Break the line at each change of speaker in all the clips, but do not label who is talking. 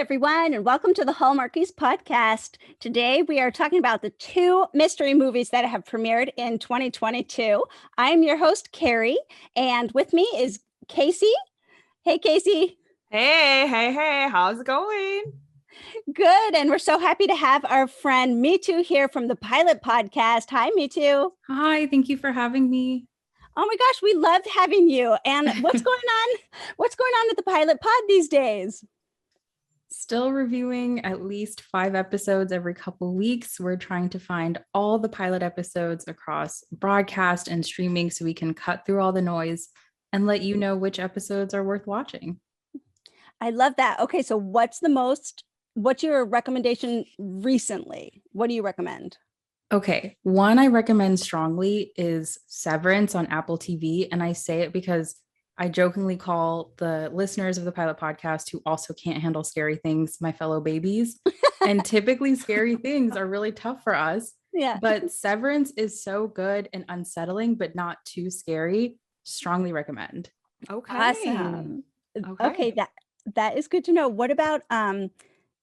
everyone, and welcome to the Hallmarkies podcast. Today, we are talking about the two mystery movies that have premiered in 2022. I'm your host, Kari, and with me is Kaycee. Hey, Kaycee.
Hey, how's it going?
Good, and we're so happy to have our friend Mitu here from the Pilot Podcast. Hi, Mitu.
Hi, thank you for having me.
Oh my gosh, we loved having you. And what's going on? What's going on at the Pilot Pod these days?
Still reviewing at least 5 episodes every couple weeks. We're trying to find all the pilot episodes across broadcast and streaming so we can cut through all the noise and let you know which episodes are worth watching.
I love that. Okay, so what's your recommendation recently? What do you recommend?
Okay, one I recommend strongly is Severance on Apple TV. And I say it because I jokingly call the listeners of the Pilot Podcast who also can't handle scary things my fellow babies. And typically scary things are really tough for us.
Yeah.
But Severance is so good and unsettling, but not too scary. Strongly recommend.
Okay.
Awesome. Okay, that is good to know. What about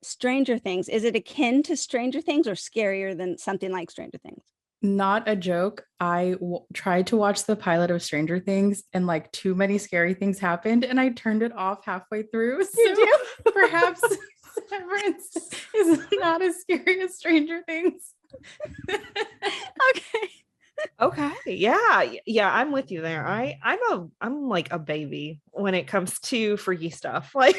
Stranger Things? Is it akin to Stranger Things or scarier than something like Stranger Things?
Not a joke. I tried to watch the pilot of Stranger Things and like too many scary things happened and I turned it off halfway through. So perhaps Severance is not as scary as Stranger Things.
Okay. Yeah, I'm with you there. I'm like a baby when it comes to freaky stuff. Like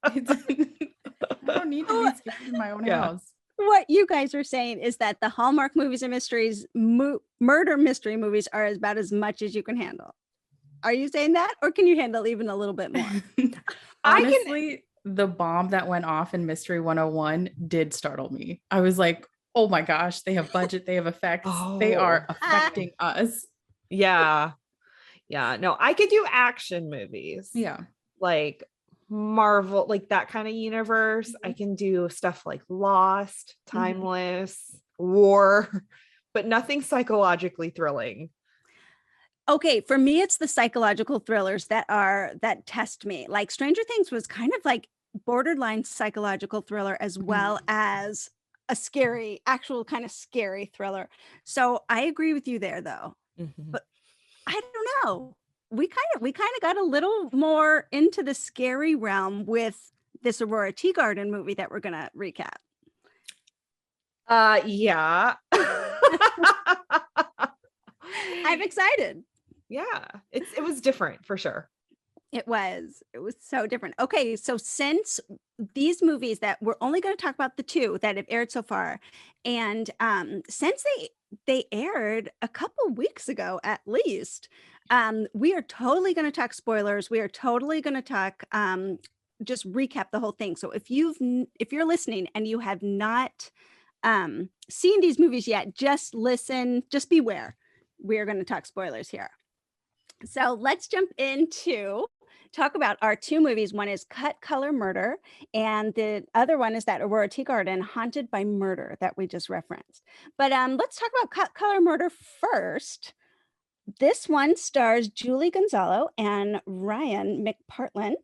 I don't need to be scared in my own house.
What you guys are saying is that the Hallmark movies and mysteries, murder mystery movies are about as much as you can handle. Are you saying that? Or can you handle even a little bit more?
Honestly, the bomb that went off in Mystery 101 did startle me. I was like, oh my gosh, they have budget, they have effects. They are affecting us.
Yeah. No, I could do action movies.
Yeah.
Like Marvel, like that kind of universe. I can do stuff like Lost, Timeless, War, but nothing psychologically thrilling.
Okay, for me, it's the psychological thrillers that test me. Like Stranger Things was kind of like borderline psychological thriller as well as a actual kind of scary thriller. So I agree with you there, though. But I don't know. We kind of got a little more into the scary realm with this Aurora Teagarden movie that we're gonna recap.
Yeah.
I'm excited.
Yeah, it was different for sure.
It was so different. Okay, so since these movies that we're only going to talk about the two that have aired so far, and since they aired a couple weeks ago at least, we are totally going to talk spoilers. We are totally going to talk just recap the whole thing. So if you're listening and you have not seen these movies yet, just listen, just beware. We are going to talk spoilers here. So let's jump into talk about our two movies. One is Cut Color Murder, and the other one is that Aurora Teagarden, Haunted by Murder, that we just referenced. But let's talk about Cut Color Murder first. This one stars Julie Gonzalo and Ryan McPartlin,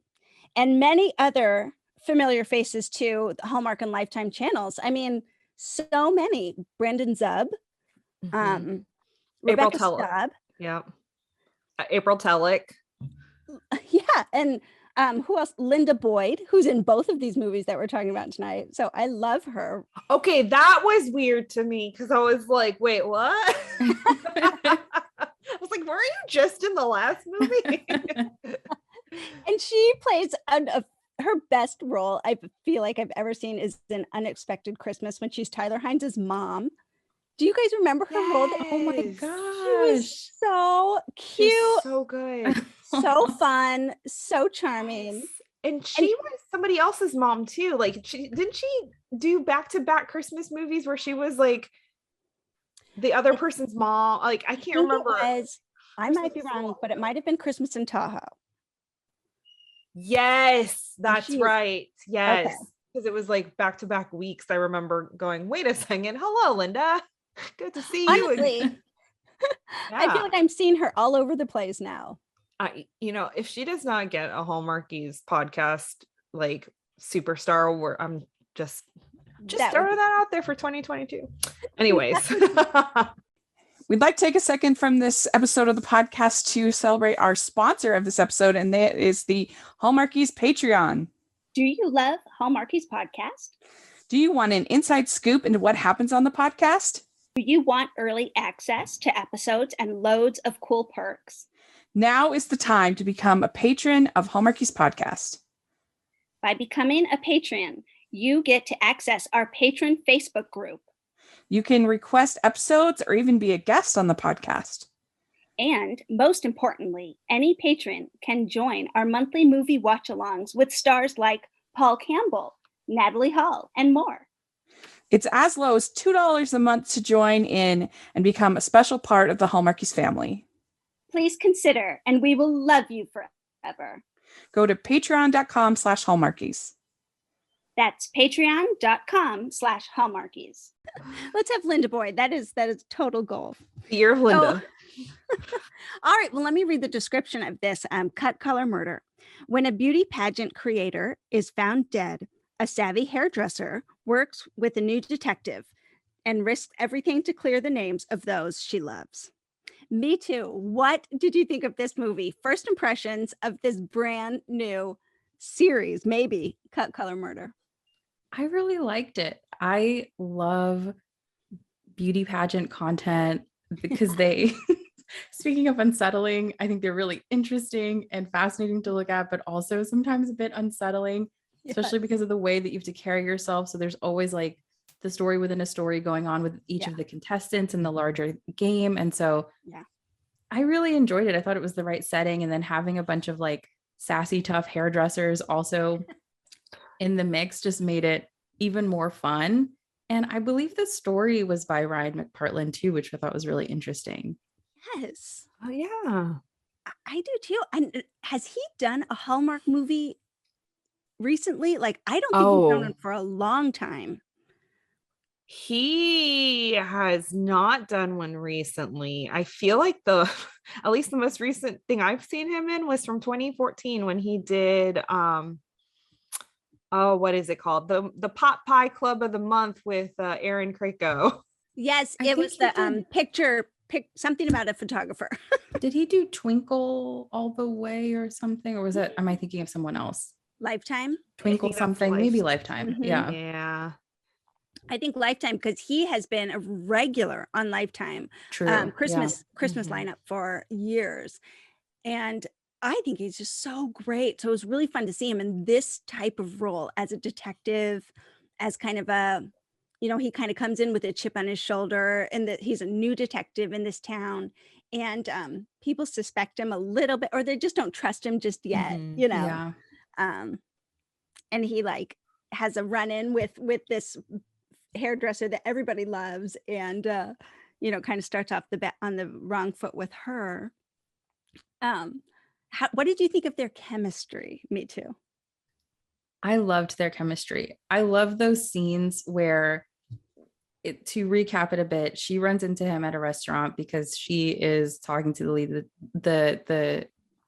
and many other familiar faces to the Hallmark and Lifetime channels. I mean, so many. Brandon Zub, Rebecca Staub.
Yeah. April Tellick.
Yeah, and who else? Linda Boyd, who's in both of these movies that we're talking about tonight. So I love her.
Okay, that was weird to me because I was like, wait, what? I was like, were you just in the last movie?
And she plays her best role I feel like I've ever seen is in Unexpected Christmas when she's Tyler Hines' mom. Do you guys remember her role?
Oh my gosh.
She was so cute.
She's so good.
So fun. So charming.
And she was somebody else's mom too. Like didn't she do back-to-back Christmas movies where she was like the other person's mom? Like I can't remember.
I might be wrong, but it might have been Christmas in Tahoe.
Yes, that's right. Yes. Because it was like back-to-back weeks. I remember going, wait a second. Hello, Linda. Good to see you.
Honestly, I feel like I'm seeing her all over the place now.
If she does not get a Hallmarkies podcast like superstar. Where I'm just
That would
throwing
be-
that out there for 2022. Anyways.
We'd like to take a second from this episode of the podcast to celebrate our sponsor of this episode, and that is the Hallmarkies Patreon.
Do you love Hallmarkies podcast?
Do you want an inside scoop into what happens on the podcast?
Do you want early access to episodes and loads of cool perks?
Now is the time to become a patron of Hallmarkies podcast.
By becoming a patron, you get to access our patron Facebook group.
You can request episodes or even be a guest on the podcast.
And most importantly, any patron can join our monthly movie watch-alongs with stars like Paul Campbell, Natalie Hall, and more.
It's as low as $2 a month to join in and become a special part of the Hallmarkies family.
Please consider, and we will love you forever.
Go to patreon.com/Hallmarkies.
That's patreon.com/Hallmarkies. Let's have Linda Boyd. That is total goal.
Dear Linda.
All right. Well, let me read the description of this cut color murder. When a beauty pageant creator is found dead, a savvy hairdresser works with a new detective and risks everything to clear the names of those she loves. Mitu. What did you think of this movie? First impressions of this brand new series, maybe Cut Color Murder.
I really liked it. I love beauty pageant content because they, speaking of unsettling, I think they're really interesting and fascinating to look at, but also sometimes a bit unsettling, especially because of the way that you have to carry yourself. So there's always like the story within a story going on with each of the contestants in the larger game. And so I really enjoyed it. I thought it was the right setting. And then having a bunch of like sassy, tough hairdressers also in the mix just made it even more fun. And I believe the story was by Ryan McPartlin too, which I thought was really interesting.
Yes.
Oh yeah.
I do too. And has he done a Hallmark movie recently? Like, I don't think he's done one for a long time.
He has not done one recently. I feel like at least the most recent thing I've seen him in was from 2014 when he did what is it called? The Pot Pie Club of the Month with Aaron Krakow.
Yes, it was the something about a photographer.
Did he do Twinkle All the Way or something? Or was that, am I thinking of someone else?
Lifetime?
Twinkle something, maybe Lifetime.
Mm-hmm.
Yeah.
Yeah.
I think Lifetime, because he has been a regular on Lifetime.
True.
Christmas lineup for years. And I think he's just so great. So it was really fun to see him in this type of role as a detective, as kind of a, he kind of comes in with a chip on his shoulder, and that he's a new detective in this town. And people suspect him a little bit, or they just don't trust him just yet,
Yeah.
And he like has a run-in with this hairdresser that everybody loves, and kind of starts off on the wrong foot with her. What did you think of their chemistry? Me too.
I loved their chemistry. I love those scenes where, to recap it a bit, she runs into him at a restaurant because she is talking to the lead,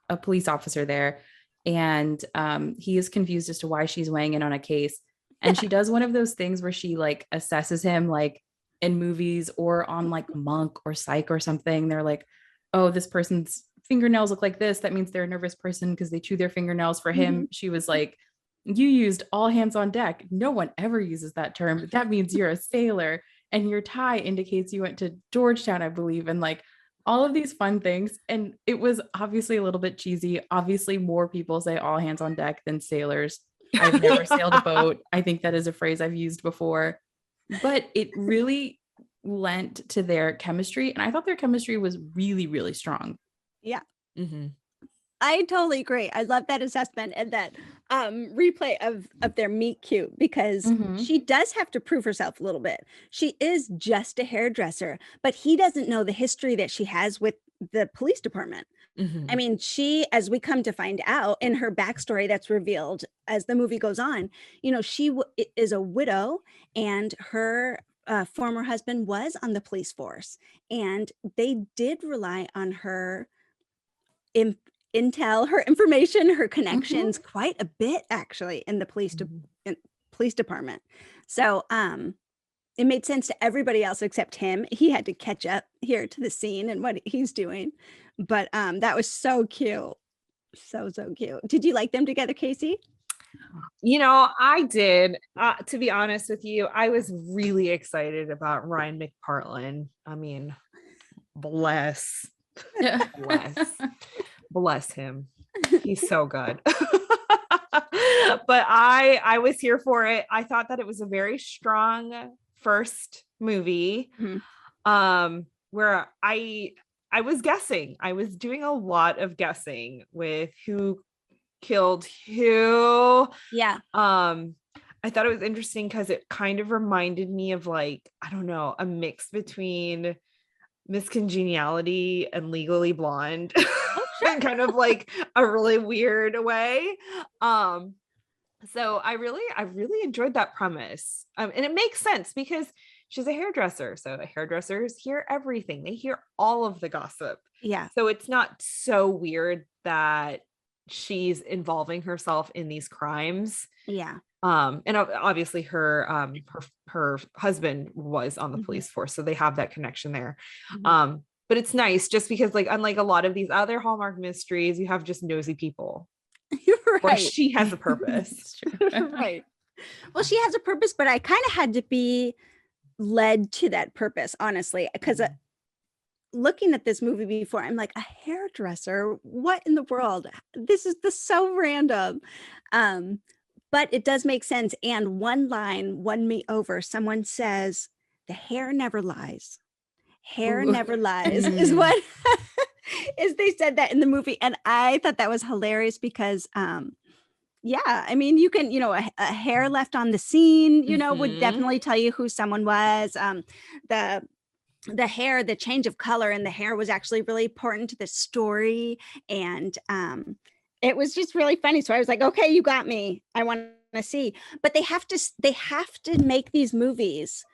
a police officer there, and he is confused as to why she's weighing in on a case. And she does one of those things where she like assesses him, like in movies or on like Monk or Psych or something. They're like, oh, this person's fingernails look like this. That means they're a nervous person because they chew their fingernails. For him, she was like, you used all hands on deck. No one ever uses that term. That means you're a sailor, and your tie indicates you went to Georgetown, I believe. And like all of these fun things. And it was obviously a little bit cheesy. Obviously, more people say all hands on deck than sailors. I've never sailed a boat. I think that is a phrase I've used before, but it really lent to their chemistry. And I thought their chemistry was really, really strong.
Yeah.
Mm-hmm.
I totally agree. I love that assessment and that replay of their meet cute, because she does have to prove herself a little bit. She is just a hairdresser, but he doesn't know the history that she has with the police department. I mean, she, as we come to find out in her backstory that's revealed as the movie goes on, she is a widow, and her former husband was on the police force, and they did rely on her intel, her information, her connections quite a bit actually in the police department. So it made sense to everybody else except him. He had to catch up here to the scene and what he's doing. But that was so cute. So cute. Did you like them together, Kaycee?
I did. To be honest with you, I was really excited about Ryan McPartlin. I mean, bless him. He's so good. But I was here for it. I thought that it was a very strong first movie. Where I was guessing. I was doing a lot of guessing with who killed who.
Yeah.
I thought it was interesting because it kind of reminded me of, like, I don't know, a mix between Miss Congeniality and Legally Blonde. In kind of like a really weird way. So I really enjoyed that premise. And it makes sense because she's a hairdresser. So hairdressers hear everything. They hear all of the gossip.
Yeah.
So it's not so weird that she's involving herself in these crimes.
Yeah.
And obviously her husband was on the police force, so they have that connection there. But it's nice just because, like, unlike a lot of these other Hallmark mysteries, you have just nosy people.
Right.
Where she has a purpose.
Right. Well, she has a purpose, but I kind of had to be led to that purpose, honestly, because looking at this movie before, I'm like, a hairdresser? What in the world? This is so random. But it does make sense. And one line won me over. Someone says, "The hair never lies. Hair never lies," is what is they said that in the movie. And I thought that was hilarious because yeah, I mean, you can, a hair left on the scene, would definitely tell you who someone was. The hair, the change of color in the hair was actually really important to the story. And it was just really funny. So I was like, okay, you got me. I want to see. But they have to make these movies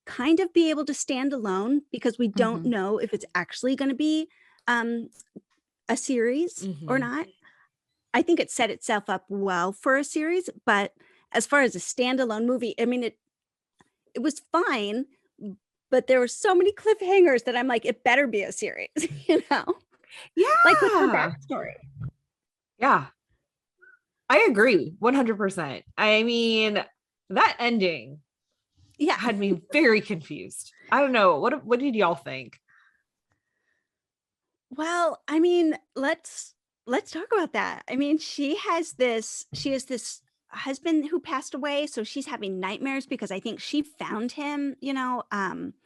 kind of be able to stand alone because we don't know if it's actually going to be a series or not. I think it set itself up well for a series, but as far as a standalone movie, I mean, it was fine, but there were so many cliffhangers that I'm like, it better be a series,
Yeah.
like with her backstory.
Yeah. I agree 100%. I mean, that ending had me very confused. I don't know. What did y'all think?
Well, I mean, let's talk about that. I mean, she has this husband who passed away, so she's having nightmares because I think she found him,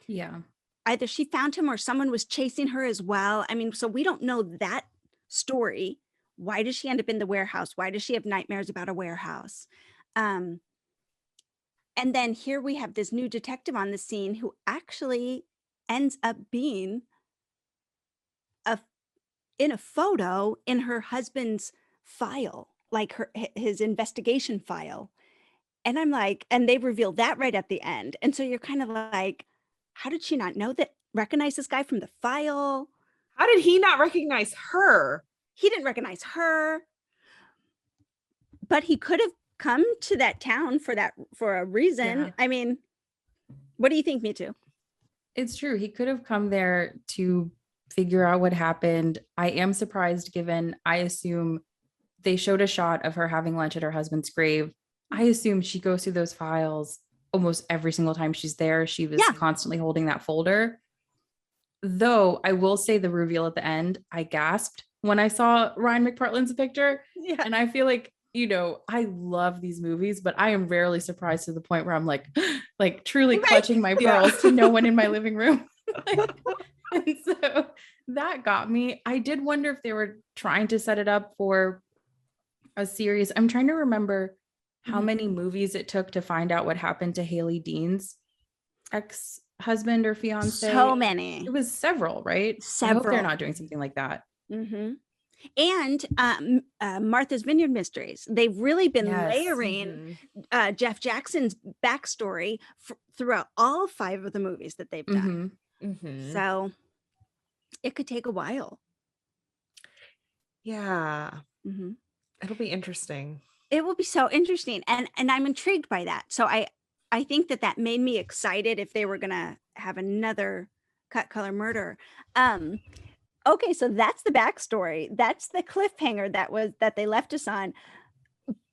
Yeah.
Either she found him or someone was chasing her as well. I mean, so we don't know that story. Why does she end up in the warehouse? Why does she have nightmares about a warehouse? And then here we have this new detective on the scene who actually ends up being in a photo in her husband's file, like his investigation file. And I'm like, and they reveal that right at the end. And so you're kind of like, how did she not recognize this guy from the file?
How did he not recognize her?
He didn't recognize her, but he could have come to that town for a reason.
Yeah.
I mean, what do you think, Mitu?
It's true. He could have come there to figure out what happened. I am surprised given I assume they showed a shot of her having lunch at her husband's grave. I assume she goes through those files almost every single time she's there. She was constantly holding that folder. Though I will say the reveal at the end, I gasped when I saw Ryan McPartlin's picture.
Yeah.
And I feel like, I love these movies, but I am rarely surprised to the point where I'm like truly clutching my pearls to no one in my living room. And so that got me. I did wonder if they were trying to set it up for a series. I'm trying to remember how many movies it took to find out what happened to Haley Dean's ex-husband or fiance.
So many.
It was several, right?
Several.
I hope they're not doing something like that.
And Martha's Vineyard Mysteries. They've really been layering Jeff Jackson's backstory throughout all 5 of the movies that they've done. So it could take a while.
Yeah.
Mhm.
It'll be interesting.
It will be so interesting, and I'm intrigued by that. So I think that made me excited if they were gonna have another cut color murder. Um, okay, so that's the backstory. That's the cliffhanger that they left us on.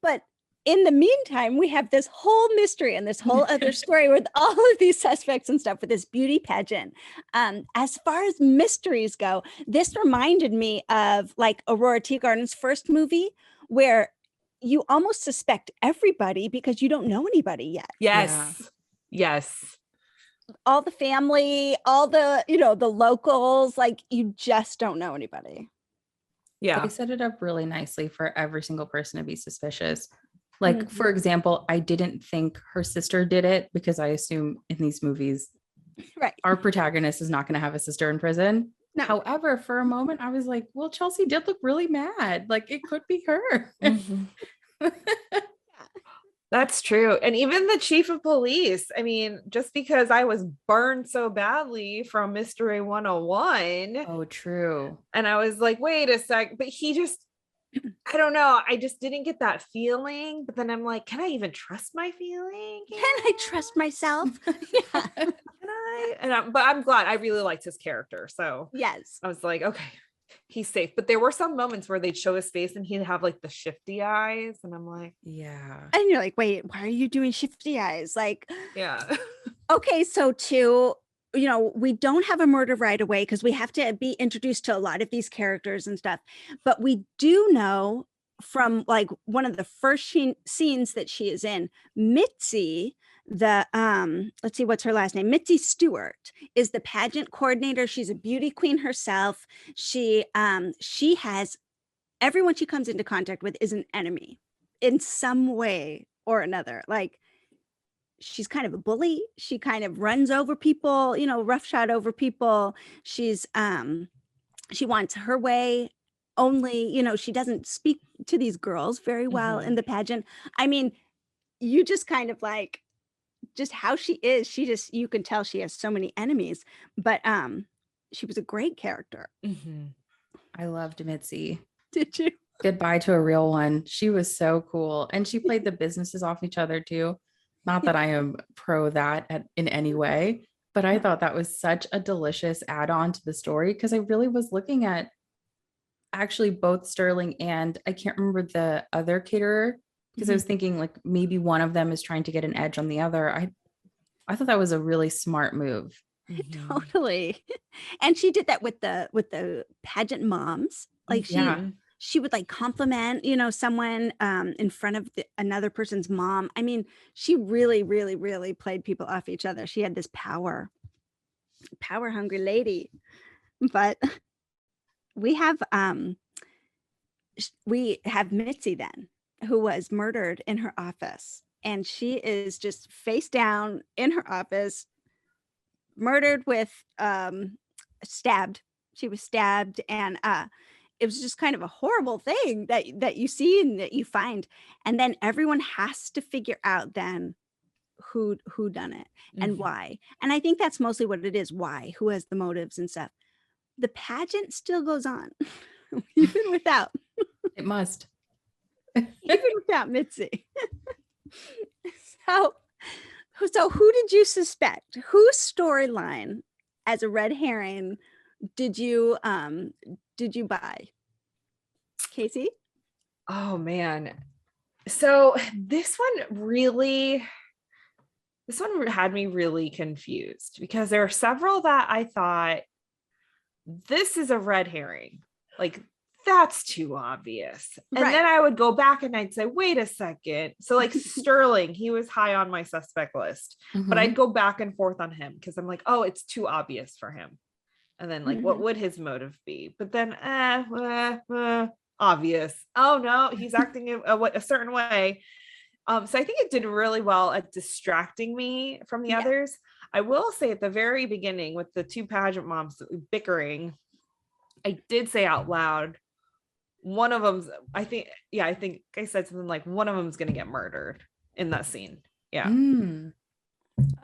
But in the meantime, we have this whole mystery and this whole other story with all of these suspects and stuff with this beauty pageant. As far as mysteries go, this reminded me of like Aurora Teagarden's first movie, where you almost suspect everybody because you don't know anybody yet.
Yes. Yes.
All the family, all the, the locals, like you just don't know anybody.
Yeah.
They set it up really nicely for every single person to be suspicious. Like, for example, I didn't think her sister did it because I assume in these movies,
Right.
our protagonist is not going to have a sister in prison.
No.
However, for a moment, I was like, well, Chelsea did look really mad. Like, it could be her.
That's true. And even the chief of police, I mean, just because I was burned so badly from Mystery 101.
Oh, true.
And I was like, wait a sec, but he just, I don't know. I just didn't get that feeling. But then I'm like, can I even trust my feeling?
Can I trust myself? Yeah.
Can I? But I'm glad. I really liked his character. So
Yes.
I was like, okay, he's safe. But there were some moments where they'd show his face and he'd have like the shifty eyes. And I'm like,
Yeah.
And you're like, wait, why are you doing shifty eyes? Like,
yeah.
okay, so too, we don't have a murder right away because we have to be introduced to a lot of these characters and stuff. But we do know from like one of the first scenes that she is in, Mitzi, let's see, what's her last name? Mitzi Stewart is the pageant coordinator. She's a beauty queen herself. She has everyone she comes into contact with is an enemy in some way or another. Like, she's kind of a bully. She kind of runs over people, roughshod over people. She wants her way only, she doesn't speak to these girls very well in the pageant. I mean, you just kind of like just how she is. You can tell she has so many enemies, but she was a great character.
I loved Mitzi.
Did you?
Goodbye to a real one. She was so cool. And she played the businesses off each other too. Not that I am pro that in any way, but I thought that was such a delicious add-on to the story because I really was looking at actually both Sterling and I can't remember the other caterer because I was thinking like maybe one of them is trying to get an edge on the other. I thought that was a really smart move.
Totally. And she did that with the pageant moms. Like she would like compliment, someone in front of another person's mom. I mean, she really, really, really played people off each other. She had this power hungry lady. But we have Mitzi then, who was murdered in her office. And she is just face down in her office, murdered with stabbed. She was stabbed, and it was just kind of a horrible thing that you see and that you find. And then everyone has to figure out then who done it and why. And I think that's mostly what it is. Why? Who has the motives and stuff. The pageant still goes on, even without.
It must.
Even without Mitzi. So who did you suspect? Whose storyline as a red herring did you buy? Kaycee?
Oh man. So this one had me really confused because there are several that I thought this is a red herring. Like that's too obvious. And then I would go back and I'd say, wait a second. So like Sterling, he was high on my suspect list, but I'd go back and forth on him because I'm like, oh, it's too obvious for him. And then like, what would his motive be? But then, obvious. Oh no, he's acting a certain way. So I think it did really well at distracting me from the others. I will say at the very beginning with the two pageant moms bickering, I did say out loud, one of them's, I think I said something like one of them's going to get murdered in that scene. Yeah.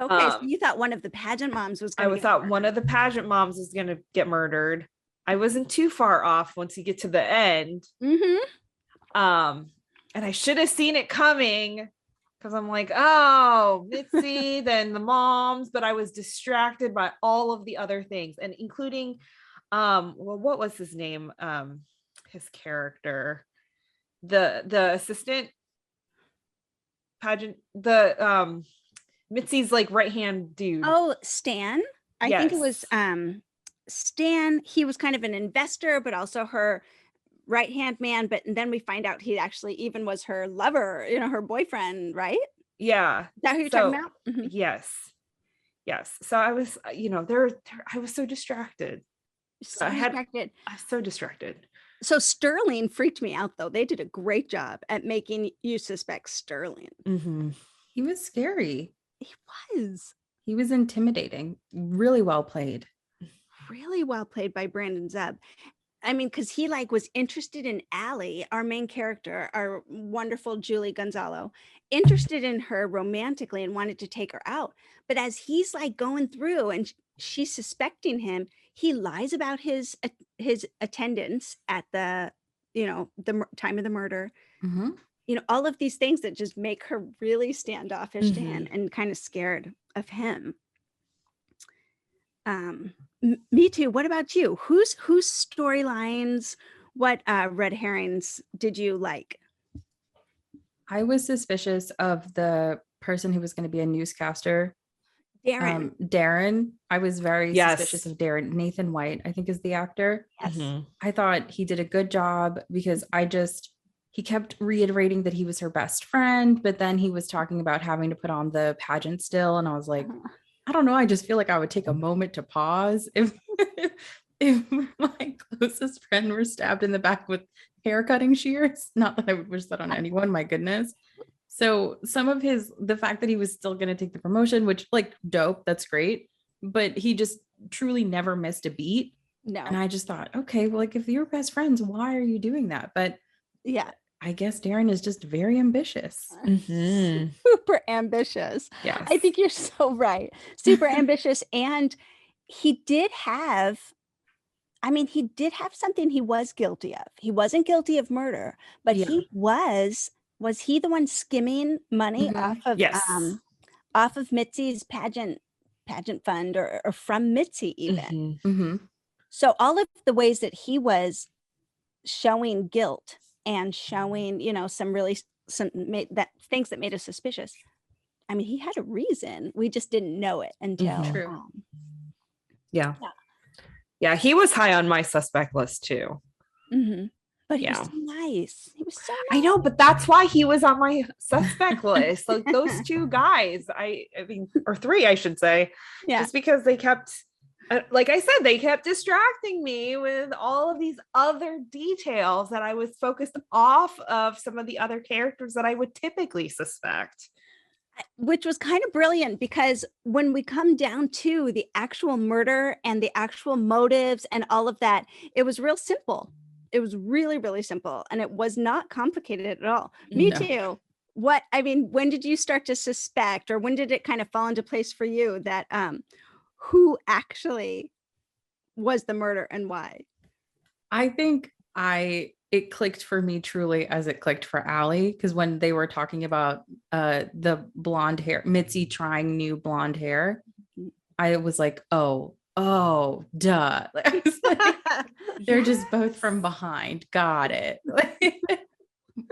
Okay, so you thought one of the pageant moms was going to
one of the pageant moms was going to get murdered. I wasn't too far off once you get to the end. And I should have seen it coming because I'm like, oh, Mitzi, then the moms, but I was distracted by all of the other things, and including well, what was his name? His character, the assistant pageant, the Mitzi's like right hand dude.
Oh, Stan. I think it was Stan. He was kind of an investor, but also her right hand man. But then we find out he actually even was her lover, her boyfriend, right?
Yeah.
Is that who you're talking about? Mm-hmm.
Yes. So I was, there I was so distracted. I was so distracted.
So Sterling freaked me out, though. They did a great job at making you suspect Sterling.
He was scary.
He
was intimidating. Really well played.
Really well played by Brandon Zeb. I mean, because he was interested in Allie, our main character, our wonderful Julie Gonzalo, interested in her romantically and wanted to take her out. But as he's going through and she's suspecting him, he lies about his attendance at the time of the murder. All of these things that just make her really standoffish to him and kind of scared of him. Me too. What about you? Whose storylines, what red herrings did you like?
I was suspicious of the person who was going to be a newscaster. Darren. I was very suspicious of Darren. Nathan White, I think, is the actor.
Yes.
I thought he did a good job because he kept reiterating that he was her best friend, but then he was talking about having to put on the pageant still. And I was like, I don't know. I just feel like I would take a moment to pause if my closest friend were stabbed in the back with hair cutting shears. Not that I would wish that on anyone, my goodness. So some of the fact that he was still going to take the promotion, which dope, that's great. But he just truly never missed a beat.
No.
And I just thought, okay, well, if you're best friends, why are you doing that? But
yeah,
I guess Darren is just very ambitious.
Super ambitious.
Yes.
I think you're so right. Super ambitious. And he did have something he was guilty of. He wasn't guilty of murder, but he was he the one skimming money off of Mitzi's pageant fund or from Mitzi even. So all of the ways that he was showing guilt and showing, some things that made us suspicious. I mean, he had a reason. We just didn't know it until.
True.
Yeah, he was high on my suspect list too.
But he was so nice. He was so nice.
I know, but that's why he was on my suspect list. Those two guys, I mean, or three, I should say. Yeah. Just because they kept, like I said, they kept distracting me with all of these other details that I was focused off of some of the other characters that I would typically suspect.
Which was kind of brilliant because when we come down to the actual murder and the actual motives and all of that, it was real simple. It was really, really simple. And it was not complicated at all. Me too. When did you start to suspect, or when did it kind of fall into place for you that who actually was the murder and why?
I think it clicked for me truly as it clicked for Allie, because when they were talking about the blonde hair, Mitzi trying new blonde hair, I was like, oh, duh. I was like, they're just both from behind. Got it.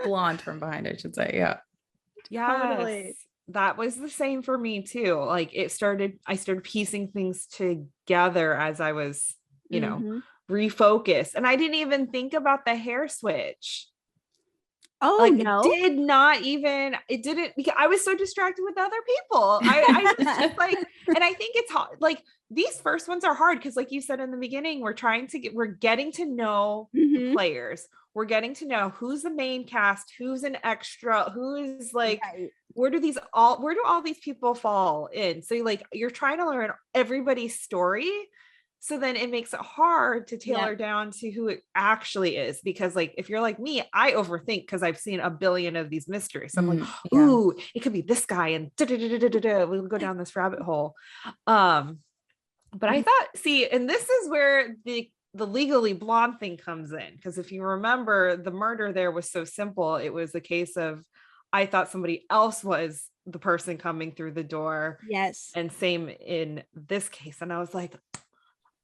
Blonde from behind, I should say. Yeah.
Totally. That was the same for me too. I started piecing things together as I was, refocused. And I didn't even think about the hair switch.
Oh, no.
It didn't, because I was so distracted with other people. I was just and I think it's hard. These first ones are hard because, like you said in the beginning, we're getting to know the players. We're getting to know who's the main cast, who's an extra, who's where do all these people fall in? So you're trying to learn everybody's story. So then it makes it hard to tailor down to who it actually is. Because if you're like me, I overthink because I've seen a billion of these mysteries. So I'm ooh, it could be this guy and we'll go down this rabbit hole. But I thought, and this is where the Legally Blonde thing comes in. Because if you remember, the murder there was so simple. It was a case of, I thought somebody else was the person coming through the door.
Yes.
And same in this case. And I was like,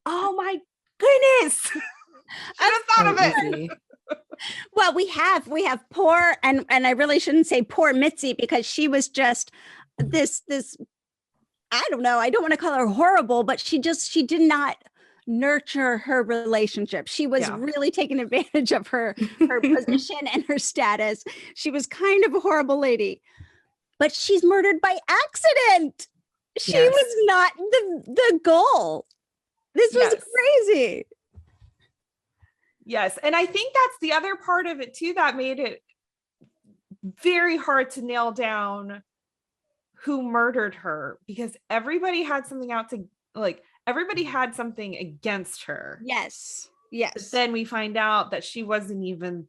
oh my goodness. Should have thought of it.
Well, we have poor, and I really shouldn't say poor Mitzi, because she was just this, I don't know, I don't want to call her horrible, but she did not nurture her relationship. She was really taking advantage of her position and her status. She was kind of a horrible lady, but she's murdered by accident. She was not the goal. This was crazy.
Yes. And I think that's the other part of it too, that made it very hard to nail down who murdered her, because everybody had something everybody had something against her.
Yes.
But then we find out that she wasn't even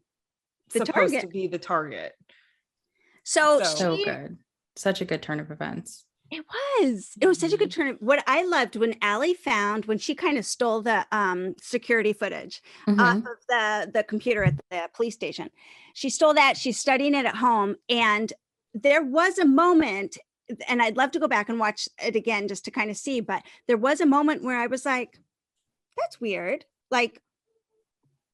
supposed to be the target.
So
good. Such a good turn of events.
It was such a good turn. What I loved when Allie when she kind of stole the security footage off of the computer at the police station. She stole that. She's studying it at home. And there was a moment, and I'd love to go back and watch it again just to kind of see, but there was a moment where I was like, that's weird. Like,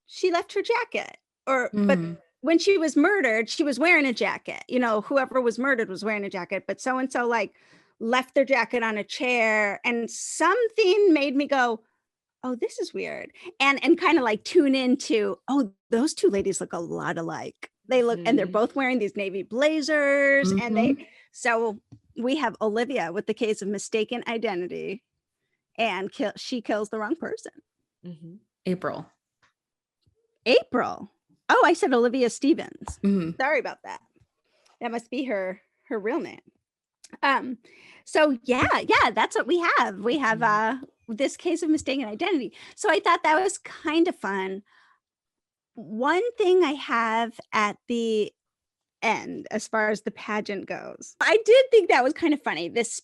she left her jacket, but when she was murdered, she was wearing a jacket. You know, whoever was murdered was wearing a jacket, but so-and-so left their jacket on a chair, and something made me go, oh, this is weird. And kind of tune into, oh, those two ladies look a lot alike. They look, and they're both wearing these navy blazers. And so we have Olivia with the case of mistaken identity, and she kills the wrong person.
April.
Oh, I said Olivia Stevens. Sorry about that. That must be her real name. So that's what we have. We have this case of mistaken identity. So I thought that was kind of fun. One thing I have at the end, as far as the pageant goes, I did think that was kind of funny. This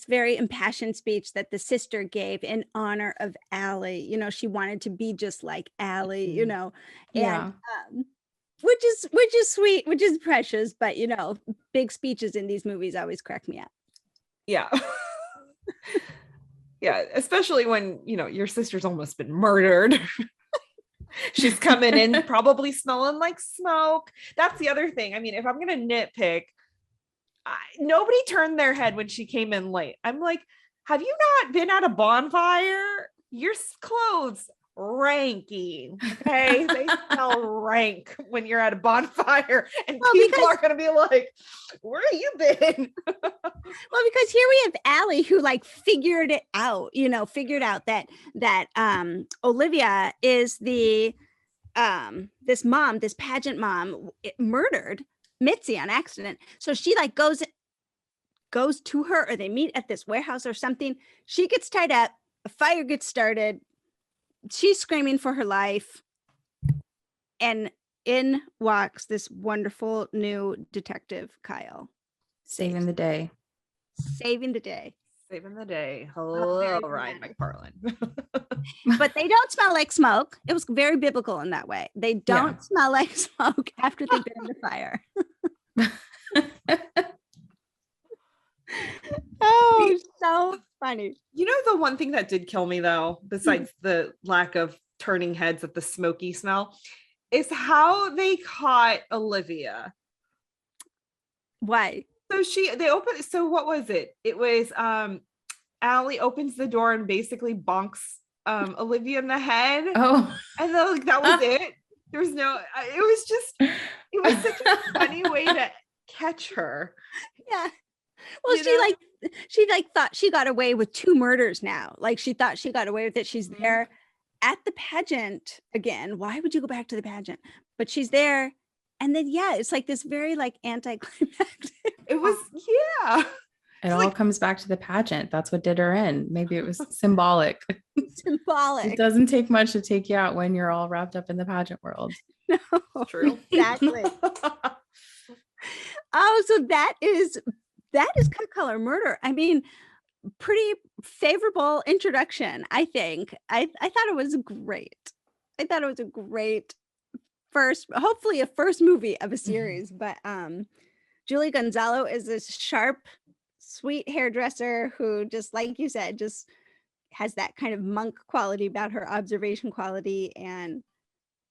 very impassioned speech that the sister gave in honor of Allie. You know, she wanted to be just like Allie, you know, and which is sweet, which is precious, but you know, big speeches in these movies always crack me up.
Yeah. Yeah, especially when, you know, your sister's almost been murdered. She's coming in probably smelling like smoke. That's the other thing. I mean, if I'm going to nitpick, nobody turned their head when she came in late. I'm like, have you not been at a bonfire? Your clothes ranky. Okay, they smell rank when you're at a bonfire, and people are going to be like, where have you been?
Well, because here we have Allie who figured it out, you know, that Olivia is the this pageant mom murdered Mitzi on accident. So she goes to her, or they meet at this warehouse or something. She gets tied up, a fire gets started. She's screaming for her life, and in walks this wonderful new detective, Kyle.
Saving the day.
Hello, Ryan McFarlane.
But they don't smell like smoke. It was very biblical in that way. They don't smell like smoke after they've been in the fire. Oh, so funny.
You know, the one thing that did kill me, though, besides the lack of turning heads at the smoky smell, is how they caught Olivia.
Why?
So what was it? It was Allie opens the door and basically bonks Olivia in the head.
Oh,
and then that was it. There was it was such a funny way to catch her.
Yeah. Well, she thought she got away with 2 murders now. She thought she got away with it. She's there at the pageant again. Why would you go back to the pageant? But she's there. And then, it's this very anticlimactic.
It was,
It all comes back to the pageant. That's what did her in. Maybe it was symbolic.
Symbolic.
It doesn't take much to take you out when you're all wrapped up in the pageant world.
No,
true.
Exactly. Oh, so that is cut color murder. I mean, pretty favorable introduction, I think. I thought it was great. I thought it was a great hopefully a first movie of a series. But Julie Gonzalo is this sharp, sweet hairdresser who, just like you said, just has that kind of monk quality about her, observation quality. And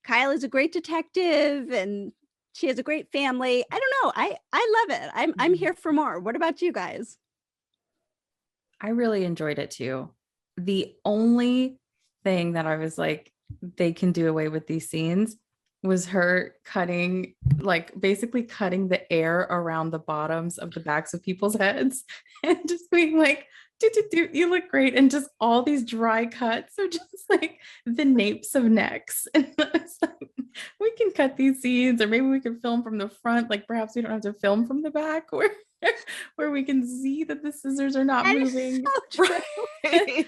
Kyle is a great detective, and she has a great family. I don't know. I love it. I'm here for more. What about you guys?
I really enjoyed it too. The only thing that I was like, they can do away with these scenes was her cutting, like basically cutting the air around the bottoms of the backs of people's heads and just being like, you look great. And just all these dry cuts are just like the napes of necks. And it's like, we can cut these scenes, or maybe we can film from the front. Like perhaps we don't have to film from the back, where we can see that the scissors are not moving.
So
Right.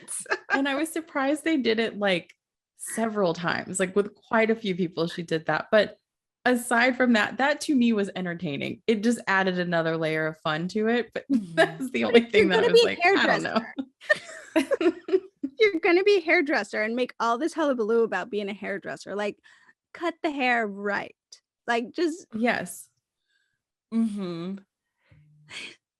And I was surprised they did it like several times, like with quite a few people she did that. But aside from that to me was entertaining. It just added another layer of fun to it. But that's the only thing that I was like, I don't know.
You're gonna be a hairdresser and make all this hullabaloo about being a hairdresser. Like, cut the hair right. Like, just
Yes.
Mm-hmm.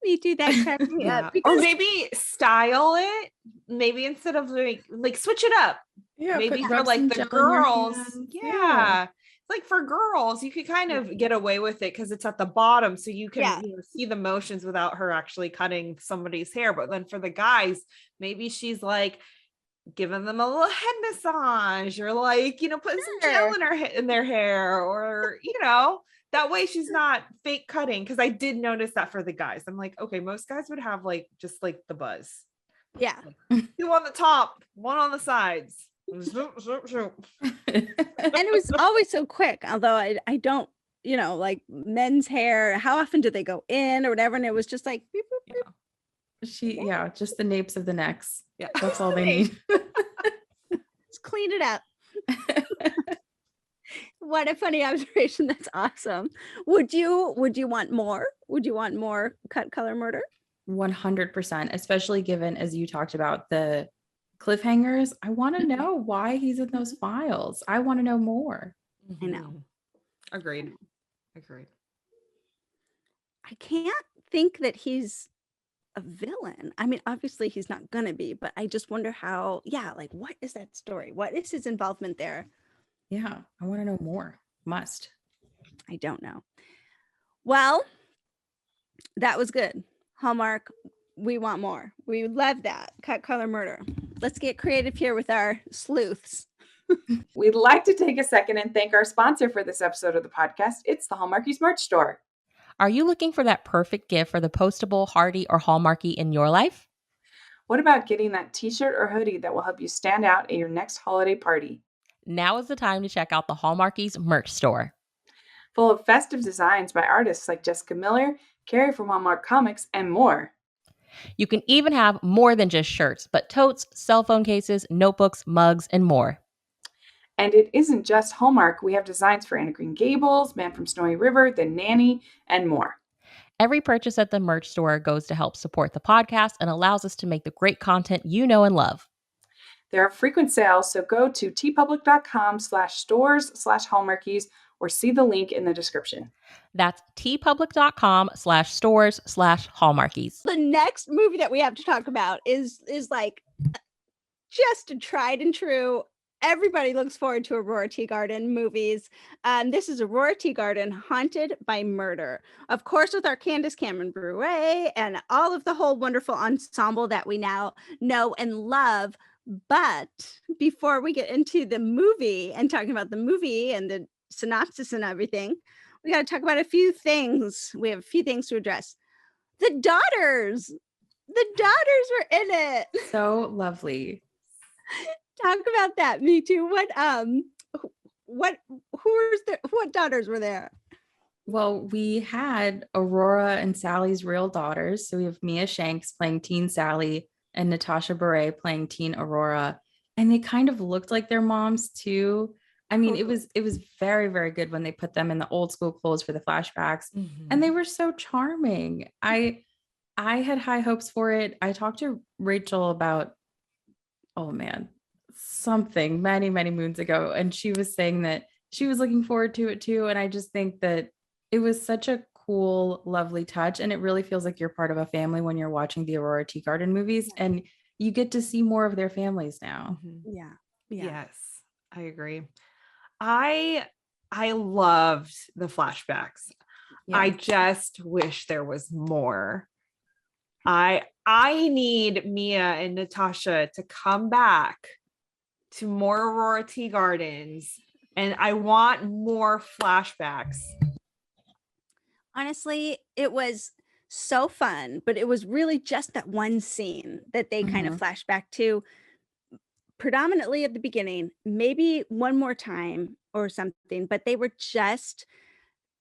me too. That cracked me up.
Or
Because
maybe style it. Maybe instead of like switch it up.
Yeah.
Maybe for
rub
like
some
the
gel in your
girls.
hands.
Yeah. Like for girls, you could kind of get away with it because it's at the bottom, so you can see the motions without her actually cutting somebody's hair. But then for the guys, maybe she's like giving them a little head massage, or like, putting some gel in their hair, or that way she's not fake cutting. Because I did notice that for the guys, I'm like, okay, most guys would have like just like the buzz.
yeah.
Two on the top, one on the sides. Zoop, zoop, zoop.
And it was always so quick, although I don't, like men's hair, how often do they go in or whatever? And it was just like beep, boop, beep.
Just the napes of the necks.
Yeah.
That's all they need.
Just clean it up. What a funny observation. That's awesome. Would you want more? Would you want more cut color murder?
100%, especially given, as you talked about, the cliffhangers. I want to know why he's in those files. I want to know more.
I know.
Agreed.
I can't think that he's a villain. I mean, obviously he's not gonna be, but I just wonder how, like, what is that story? What is his involvement there?
Yeah, I want to know more. Must.
I don't know. Well, that was good. Hallmark, we want more. We love that. Cut color murder. Let's get creative here with our sleuths.
We'd like to take a second and thank our sponsor for this episode of the podcast. It's the Hallmarkies merch store.
Are you looking for that perfect gift for the postable, hardy, or Hallmarky in your life?
What about getting that t-shirt or hoodie that will help you stand out at your next holiday party?
Now is the time to check out the Hallmarkies merch store.
Full of festive designs by artists like Jessica Miller, Carrie from Hallmark Comics, and more.
You can even have more than just shirts, but totes, cell phone cases, notebooks, mugs, and more.
And it isn't just Hallmark. We have designs for Anna Green Gables, Man from Snowy River, The Nanny, and more.
Every purchase at the merch store goes to help support the podcast and allows us to make the great content you know and love.
There are frequent sales, so go to tpublic.com/stores/Hallmarkies or see the link in the description.
That's tpublic.com/stores/Hallmarkies.
The next movie that we have to talk about is like just a tried and true. Everybody looks forward to Aurora Teagarden movies. This is Aurora Teagarden, Haunted by Murder. Of course, with our Candace Cameron Bure and all of the whole wonderful ensemble that we now know and love. But before we get into the movie and talking about the movie and the synopsis and everything, we got to talk about a few things. We have a few things to address. The daughters were in it.
So lovely.
Talk about that. Me too. What daughters were there?
Well, we had Aurora and Sally's real daughters. So we have Mia Shanks playing teen Sally and Natasha Bure playing teen Aurora. And they kind of looked like their moms too. I mean, it was very, very good when they put them in the old school clothes for the flashbacks. And they were so charming. I I had high hopes for it. I talked to Rachel about, oh man, something many, many moons ago. And she was saying that she was looking forward to it too. And I just think that it was such a cool, lovely touch. And it really feels like you're part of a family when you're watching the Aurora Teagarden movies. And you get to see more of their families now.
Yeah. Yeah.
Yes, I agree. I loved the flashbacks.
Yeah.
I just wish there was more. I need Mia and Natasha to come back to more Aurora Teagardens, and I want more flashbacks.
Honestly, it was so fun, but it was really just that one scene that they kind of flash back to, predominantly at the beginning, maybe one more time or something, but they were just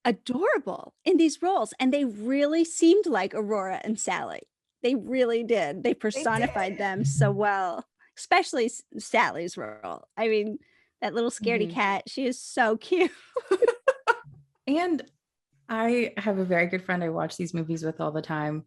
adorable in these roles, and they really seemed like Aurora and Sally. They really did. They personified them so well, especially Sally's role. I mean, that little scaredy cat, she is so cute.
And I have a very good friend I watch these movies with all the time.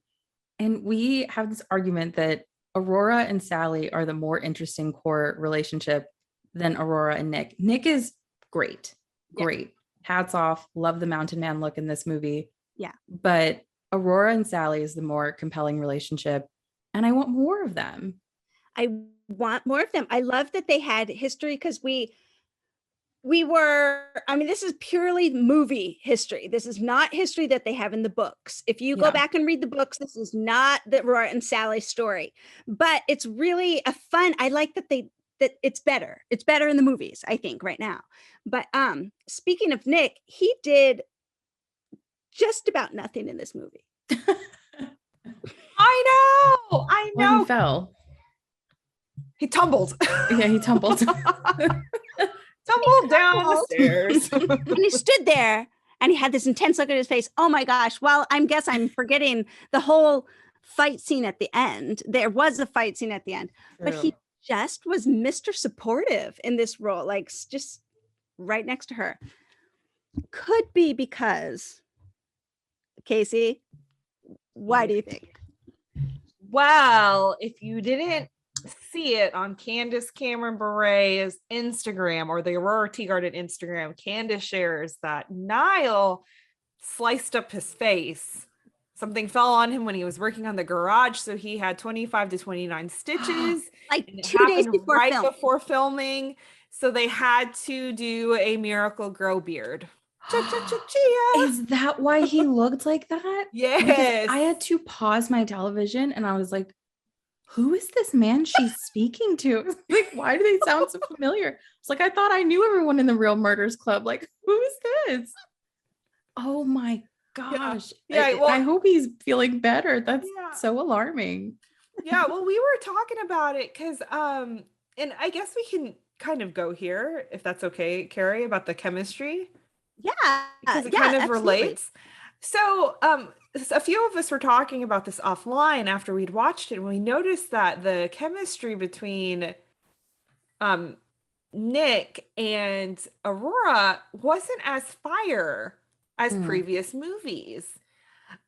And we have this argument that Aurora and Sally are the more interesting core relationship than Aurora and Nick. Nick is great. Great. Hats off. Love the mountain man look in this movie.
Yeah.
But Aurora and Sally is the more compelling relationship. And I want more of them.
I want more of them. I love that they had history, because we were, I mean, this is purely movie history. This is not history that they have in the books. If you go back and read the books, this is not the Aurora and Sally story, but it's really a fun, I like that that it's better. It's better in the movies, I think, right now. But speaking of Nick, he did just about nothing in this movie.
I know.
Well, he fell.
He tumbled.
Yeah, he tumbled.
Tumbled down the stairs.
And he stood there and he had this intense look at his face. Oh my gosh. Well, I'm forgetting the whole fight scene at the end. There was a fight scene at the end, but he just was Mr. Supportive in this role, like just right next to her. Could be because, Kaycee, why do you think?
Well, if you didn't see it on Candace Cameron Bure's Instagram or the Aurora Teagarden Instagram, Candace shares that Niall sliced up his face. Something fell on him when he was working on the garage, so he had 25 to 29 stitches.
Like 2 days before
before filming. So they had to do a Miracle Grow beard.
Is that why he looked like that?
Yes.
Because I had to pause my television and I was like, who is this man she's speaking to? Like, why do they sound so familiar? It's like, I thought I knew everyone in the Real Murders Club. Like, who is this? Oh my gosh.
Yeah.
I hope he's feeling better. That's so alarming.
Yeah. Well, we were talking about it because, and I guess we can kind of go here, if that's okay, Carrie, about the chemistry.
Yeah.
Because it kind of relates. So, a few of us were talking about this offline after we'd watched it, and we noticed that the chemistry between Nick and Aurora wasn't as fire as previous movies.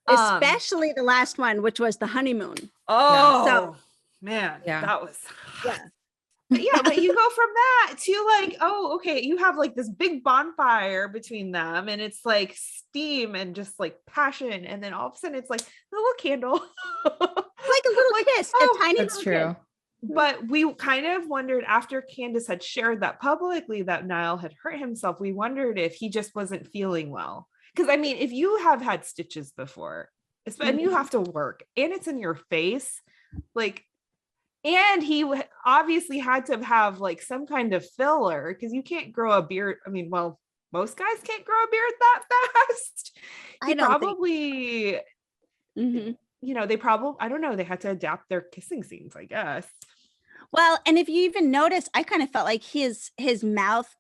Especially the last one, which was the honeymoon.
Oh, man, that was... Yeah, but you go from that to like, oh, okay, you have like this big bonfire between them, and it's like steam and just like passion, and then all of a sudden it's like a little candle,
like a little kiss, a tiny.
That's true.
Kiss.
But we kind of wondered after Candace had shared that publicly that Niall had hurt himself. We wondered if he just wasn't feeling well, because I mean, if you have had stitches before, and you have to work, and it's in your face, like. And he obviously had to have like some kind of filler, because you can't grow a beard. I mean, well, most guys can't grow a beard that fast. He probably, you know, they probably, I don't know, they had to adapt their kissing scenes, I guess.
Well, and if you even notice, I kind of felt like his mouth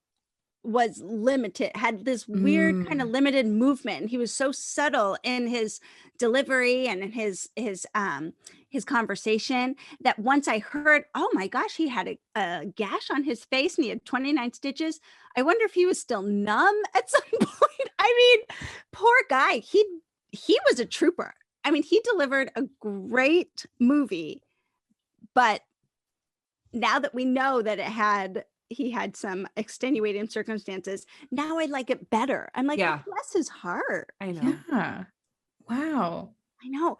was limited, had this weird kind of limited movement. He was so subtle in his delivery and in his conversation that once I heard, oh my gosh, he had a gash on his face and he had 29 stitches. I wonder if he was still numb at some point. I mean, poor guy. He was a trooper. I mean, he delivered a great movie, but now that we know that he had some extenuating circumstances, now I like it better. I'm like,
Yeah.
bless his heart.
I know.
Yeah. Wow.
I know.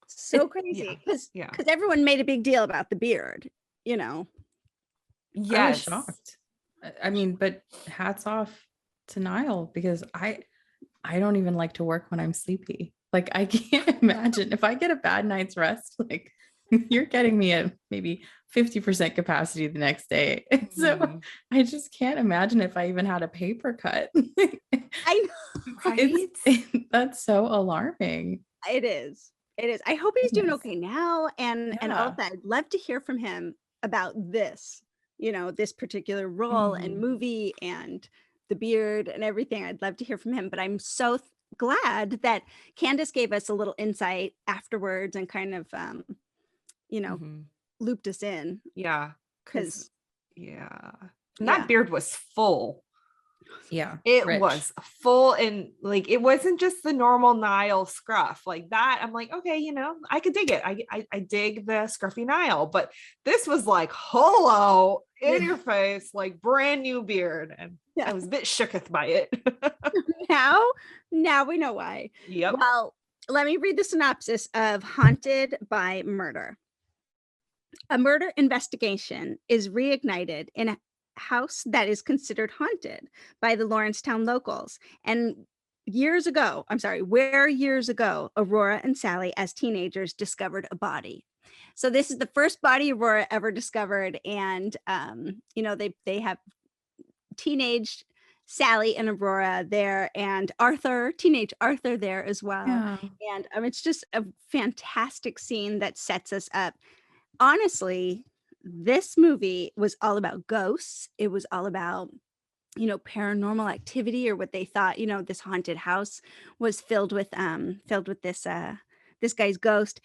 So
It-
crazy.
yeah.
Because everyone made a big deal about the beard, you know.
I was
Yes.
shocked. I mean, but hats off to Niall, because I don't even like to work when I'm sleepy. Like, I can't imagine if I get a bad night's rest, like you're getting me at maybe 50% capacity the next day. So
Mhm.
I just can't imagine if I even had a paper cut.
I know.
Right?
That's so alarming.
It is. It is. I hope he's doing
Goodness.
okay now. And all
Yeah.
of that. I'd love to hear from him about this, you know, this particular role and
Mhm.
movie and the beard and everything. I'd love to hear from him. But I'm so glad that Candace gave us a little insight afterwards and kind of you know,
Mhm.
looped us in.
Yeah.
Because
Yeah. And
Yeah.
that beard was full.
Yeah.
It
rich.
was full, and like it wasn't just the normal Nile scruff like that. I'm like, okay, you know, I could dig it. I dig the scruffy Nile, but this was like hello in your face, like brand new beard, and
Yeah.
I was a bit shooketh by it.
now we know why.
Yep.
Well, let me read the synopsis of Haunted by Murder. A murder investigation is reignited in a house that is considered haunted by the Lawrencetown locals. And years ago, Aurora and Sally, as teenagers, discovered a body. So this is the first body Aurora ever discovered. And, you know, they have teenage Sally and Aurora there, and teenage Arthur there as well.
Yeah.
And it's just a fantastic scene that sets us up. Honestly, this movie was all about ghosts. It was all about, you know, paranormal activity, or what they thought, you know, this haunted house was filled with this guy's ghost.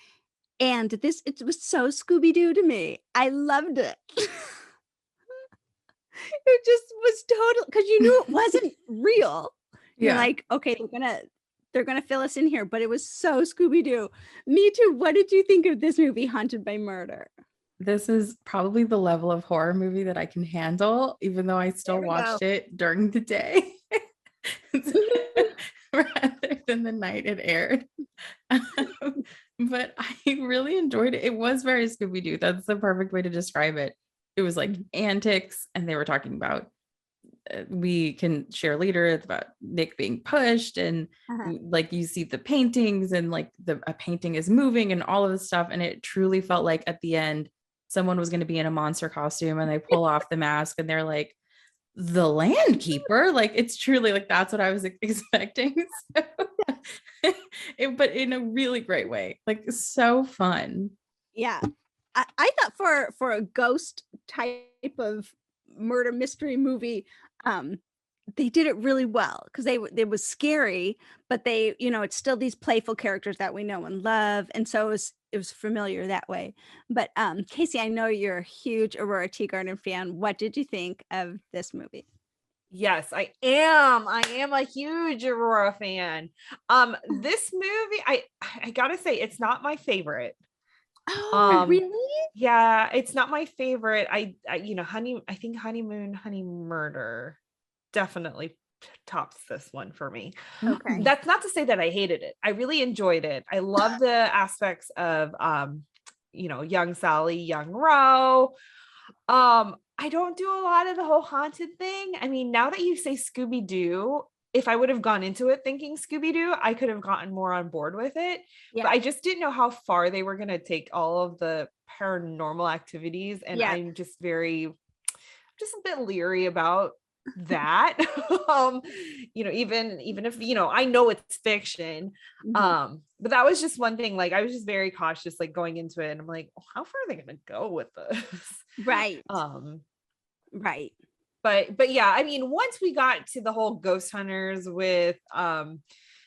And it was so Scooby-Doo to me. I loved it. It just was total, because you knew it wasn't real. You're
Yeah.
like, okay, they're gonna fill us in here, but it was so Scooby-Doo. Me too. What did you think of this movie, Haunted by Murder?
This is probably the level of horror movie that I can handle, even though I still
There we
watched
go.
it during the day rather than the night it aired. But I really enjoyed it. It was very Scooby-Doo. That's the perfect way to describe it. It was like antics, and they were talking about we can share later. It's about Nick being pushed, and like you see the paintings, and like a painting is moving and all of this stuff. And it truly felt like at the end, someone was going to be in a monster costume, and they pull off the mask and they're like, the land keeper. Like, it's truly like, that's what I was expecting. So, but in a really great way, like so fun.
Yeah. I thought for a ghost type of murder mystery movie, they did it really well, because it was scary, but they, you know, it's still these playful characters that we know and love, and so it was familiar that way. But Kaycee, I know you're a huge Aurora Teagarden fan. What did you think of this movie?
Yes, I am. I am a huge Aurora fan. This movie, I gotta say, it's not my favorite.
Oh, really?
Yeah, it's not my favorite. I you know, I think Honeymoon, Honey Murder definitely tops this one for me.
Okay.
That's not to say that I hated it. I really enjoyed it. I love the aspects of you know, young Sally, young Ro. I don't do a lot of the whole haunted thing. I mean, now that you say Scooby-Doo, if I would have gone into it thinking Scooby-Doo, I could have gotten more on board with it.
Yeah.
But I just didn't know how far they were going to take all of the paranormal activities. And
Yeah.
I'm just a bit leery about that. You know, even if, you know, I know it's fiction. But that was just one thing. Like, I was just very cautious, like going into it, and I'm like, how far are they going to go with this?
Right.
Right. But yeah, I mean, once we got to the whole ghost hunters with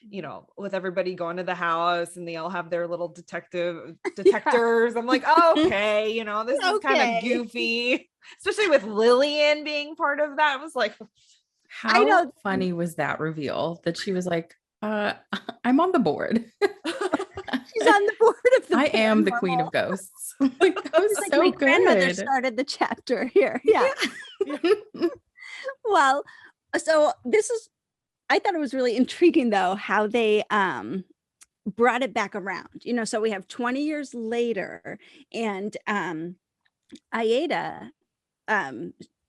you know, with everybody going to the house and they all have their little detectors, I'm like, oh, okay, you know, this is kind of goofy, especially with Lillian being part of that. I was like,
how funny was that reveal that she was like, I'm on the board.
She's on the board of the
I am the queen of
paranormal.
ghosts. Like, that was
It's like
so
my
good.
grandmother started the chapter here. Yeah. Well, so I thought it was really intriguing though, how they brought it back around, so we have 20 years later and Aida,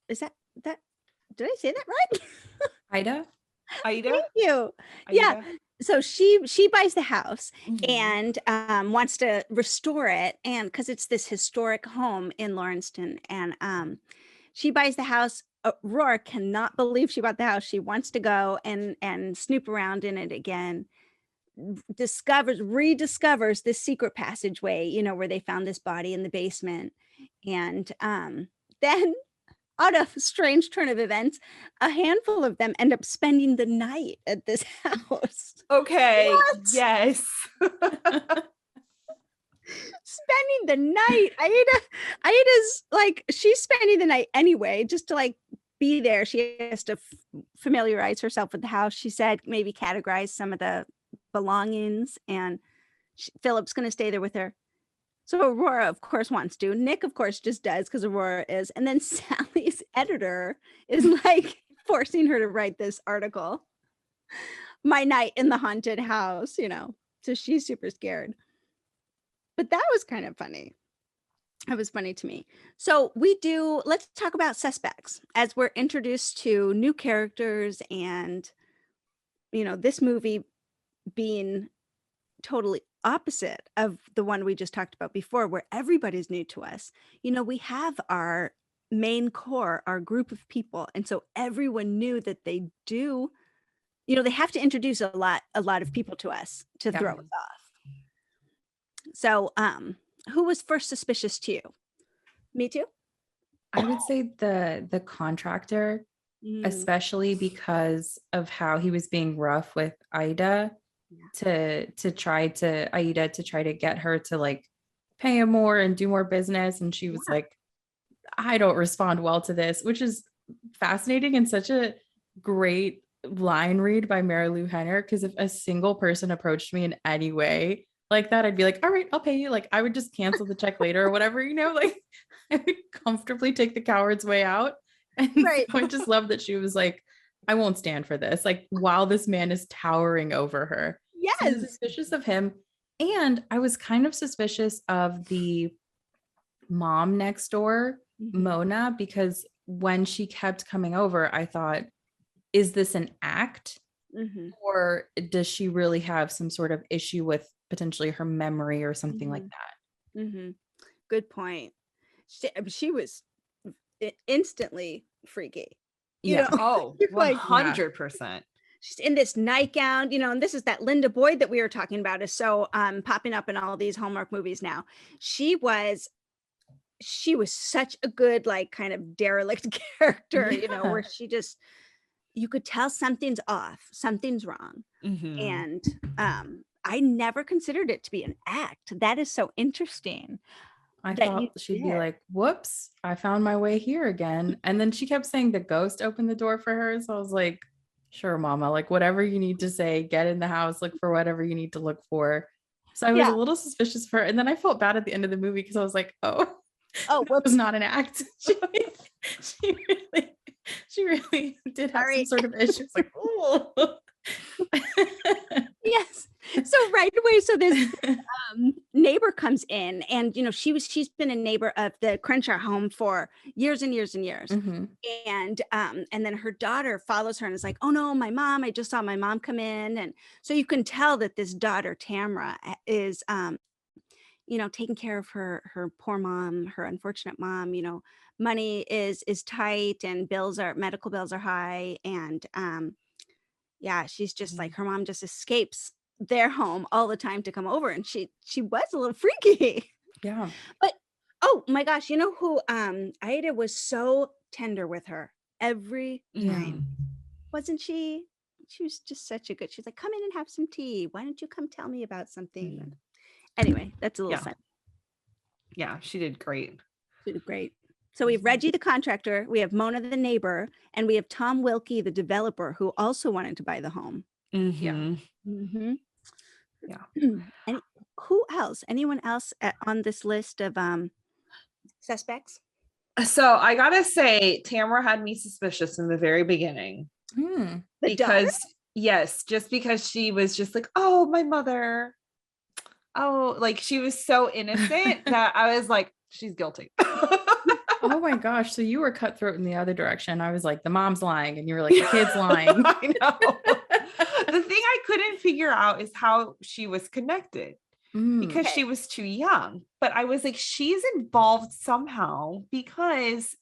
is that, did I say that right?
Ida?
Aida?
Thank you. Yeah.
Aida?
So she buys the house
Mhm.
and wants to restore it, and because it's this historic home in Lawrencetown, and she buys the house. Aurora cannot believe she bought the house. She wants to go and snoop around in it again. Rediscovers this secret passageway, where they found this body in the basement, and then out of strange turn of events, a handful of them end up spending the night at this house.
Okay.
What?
Yes.
Spending the night. Aida's like, she's spending the night anyway, just to like be there. She has to familiarize herself with the house. She said maybe categorize some of the belongings, and Philip's going to stay there with her. So Aurora, of course, wants to. Nick, of course, just does because Aurora is. And then Sally's editor is like forcing her to write this article. My night in the haunted house, So she's super scared. But that was kind of funny. It was funny to me. So let's talk about suspects as we're introduced to new characters and, this movie being totally opposite of the one we just talked about before, where everybody's new to us. We have our main core, our group of people. And so everyone knew that they do, they have to introduce a lot of people to us to throw us off. So, who was first suspicious to you? Mitu?
I would say the contractor, especially because of how he was being rough with Ida. To try to get her to like pay him more and do more business, and she was like, I don't respond well to this, which is fascinating and such a great line read by Mary Lou Henner, because if a single person approached me in any way like that, I'd be like, all right, I'll pay you. Like, I would just cancel the check later or whatever, like I would comfortably take the coward's way out. And
Right.
So I just love that she was like, I won't stand for this, like, while this man is towering over her.
Yes.
So I was suspicious of him. And I was kind of suspicious of the mom next door, Mona, because when she kept coming over, I thought, is this an act? Or does she really have some sort of issue with potentially her memory or something like that?
Good point. She was instantly freaky.
Yeah.
Oh, 100%.
She's in this nightgown, and this is that Linda Boyd that we were talking about, is so popping up in all these Hallmark movies now. She was such a good, like, kind of derelict character, where she just, you could tell something's off, something's wrong. And I never considered it to be an act. That is so interesting.
I thought she'd be like, whoops, I found my way here again. And then she kept saying the ghost opened the door for her. So I was like, sure, mama, like, whatever you need to say, get in the house, look for whatever you need to look for. So I was a little suspicious of her. And then I felt bad at the end of the movie because I was like, oh, it was not an act. She really did have some sort of issues. Like, oh.
Yes. So right away, so this neighbor comes in, and she's been a neighbor of the Crenshaw home for years and years and years. And then her daughter follows her and is like, oh no, my mom, I just saw my mom come in. And so you can tell that this daughter, Tamra, is taking care of her poor mom, her unfortunate mom. Money is tight, and medical bills are high, and she's just like, her mom just escapes their home all the time to come over, and she was a little freaky.
Yeah.
But oh my gosh, who Aida was so tender with her every time. Wasn't she? She was just such a good, she's like, come in and have some tea. Why don't you come tell me about something? Anyway, that's a little fun.
Yeah, she did great.
She did great. So we have Reggie the contractor, we have Mona the neighbor, and we have Tom Wilkie the developer, who also wanted to buy the home.
Yeah.
who else? Anyone else on this list of suspects?
So I gotta say, Tamara had me suspicious in the very beginning.
Hmm.
The daughter?
Yes, just because she was just like, oh, my mother. Oh, like she was so innocent that I was like, she's guilty.
Oh my gosh. So you were cutthroat in the other direction. I was like, the mom's lying. And you were like, the kid's lying.
I know. The thing I couldn't figure out is how she was connected because
Okay.
she was too young. But I was like, she's involved somehow because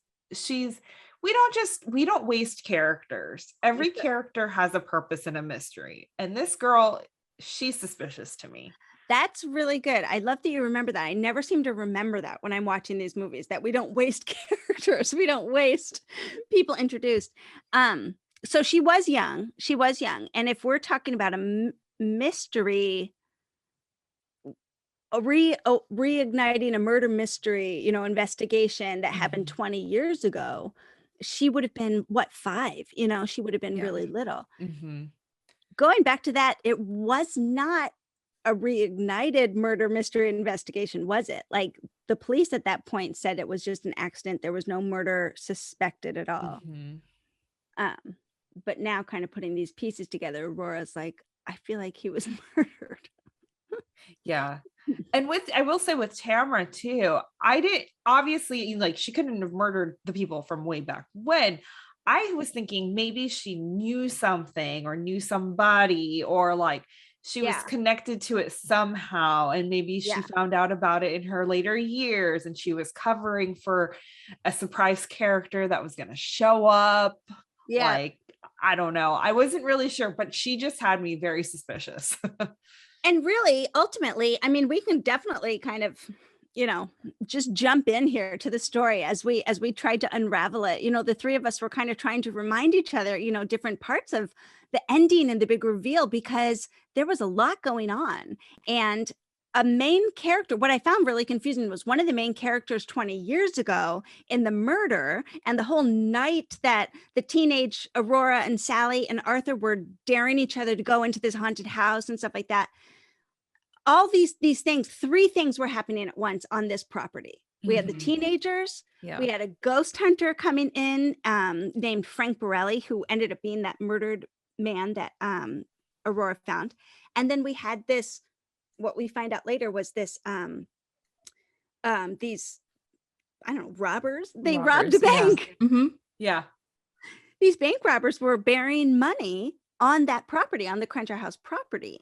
we don't waste characters. Every character has a purpose and a mystery. And this girl, she's suspicious to me.
That's really good. I love that you remember that. I never seem to remember that when I'm watching these movies, that we don't waste characters. We don't waste people introduced. So she was young. She was young. And if we're talking about a mystery, reigniting a murder mystery, investigation that happened 20 years ago, she would have been, what, 5? She would have been really little.
Mm-hmm.
Going back to that, it was not a reignited murder mystery investigation, was it? Like, the police at that point said it was just an accident. There was no murder suspected at all.
Mm-hmm.
But now, kind of putting these pieces together, Aurora's like, I feel like he was murdered.
Yeah. And I will say with Tamara too, I didn't, obviously, like, she couldn't have murdered the people from way back when. I was thinking maybe she knew something or knew somebody, or like she was connected to it somehow, and maybe she found out about it in her later years and she was covering for a surprise character that was going to show up. Like, I don't know, I wasn't really sure, but she just had me very suspicious.
And really, ultimately, I mean, we can definitely kind of, just jump in here to the story as we tried to unravel it. The three of us were kind of trying to remind each other, different parts of the ending and the big reveal, because there was a lot going on. And a main character, what I found really confusing was one of the main characters 20 years ago in the murder, and the whole night that the teenage Aurora and Sally and Arthur were daring each other to go into this haunted house and stuff like that. All these things, 3 things were happening at once on this property. We had the teenagers, we had a ghost hunter coming in, named Frank Borelli, who ended up being that murdered man that Aurora found. And then we had this, what we find out later was this, these, I don't know, robbers. They robbed a bank.
Yeah. Mm-hmm.
Yeah.
These bank robbers were burying money on that property, on the Crenshaw House property.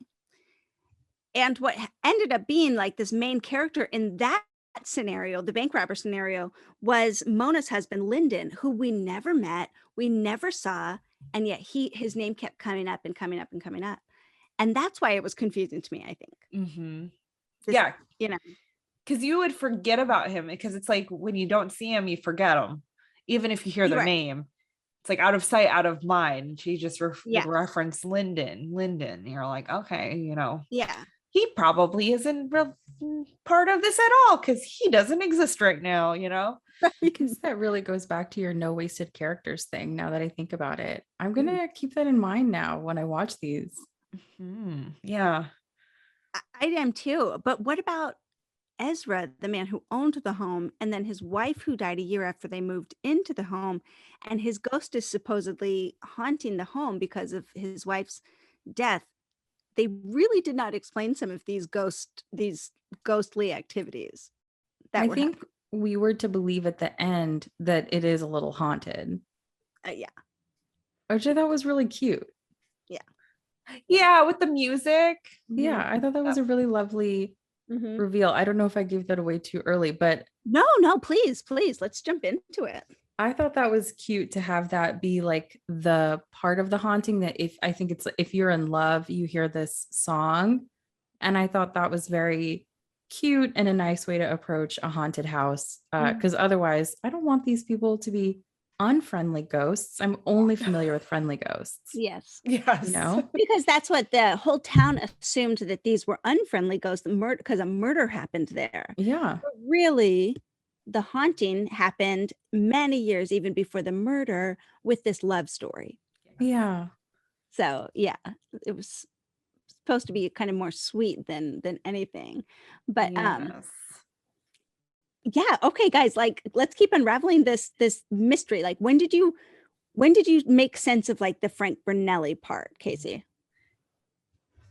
And what ended up being like this main character in that scenario, the bank robber scenario, was Mona's husband, Lyndon, who we never met, we never saw, and yet his name kept coming up and coming up and coming up. And that's why it was confusing to me, I think.
Mm-hmm.
This,
because you would forget about him, because it's like when you don't see him, you forget him, even if you hear their name. It's like out of sight, out of mind. She just referenced Lyndon. You're like, okay, he probably isn't real part of this at all, because he doesn't exist right now,
Because that really goes back to your no wasted characters thing. Now that I think about it, I'm going to keep that in mind now when I watch these.
Yeah.
I am too. But what about Ezra, the man who owned the home, and then his wife who died a year after they moved into the home, and his ghost is supposedly haunting the home because of his wife's death? They really did not explain some of these ghostly activities.
I think we were to believe at the end that it is a little haunted.
Yeah.
Which I thought was really cute.
Yeah, with the music.
Yeah, I thought that was a really lovely reveal. I don't know if I gave that away too early, but
no, please, let's jump into it.
I thought that was cute to have that be like the part of the haunting, that if you're in love, you hear this song. And I thought that was very cute and a nice way to approach a haunted house. Because otherwise, I don't want these people to be unfriendly ghosts. I'm only familiar with friendly ghosts.
Yes.
Because
that's what the whole town assumed, that these were unfriendly ghosts, because a murder happened there.
Yeah.
But really, the haunting happened many years even before the murder, with this love story.
Yeah.
So yeah, it was supposed to be kind of more sweet than anything. But
Yes.
yeah, okay, guys, like let's keep unraveling this mystery. Like when did you make sense of like the Frank Brunelli part, Kaycee?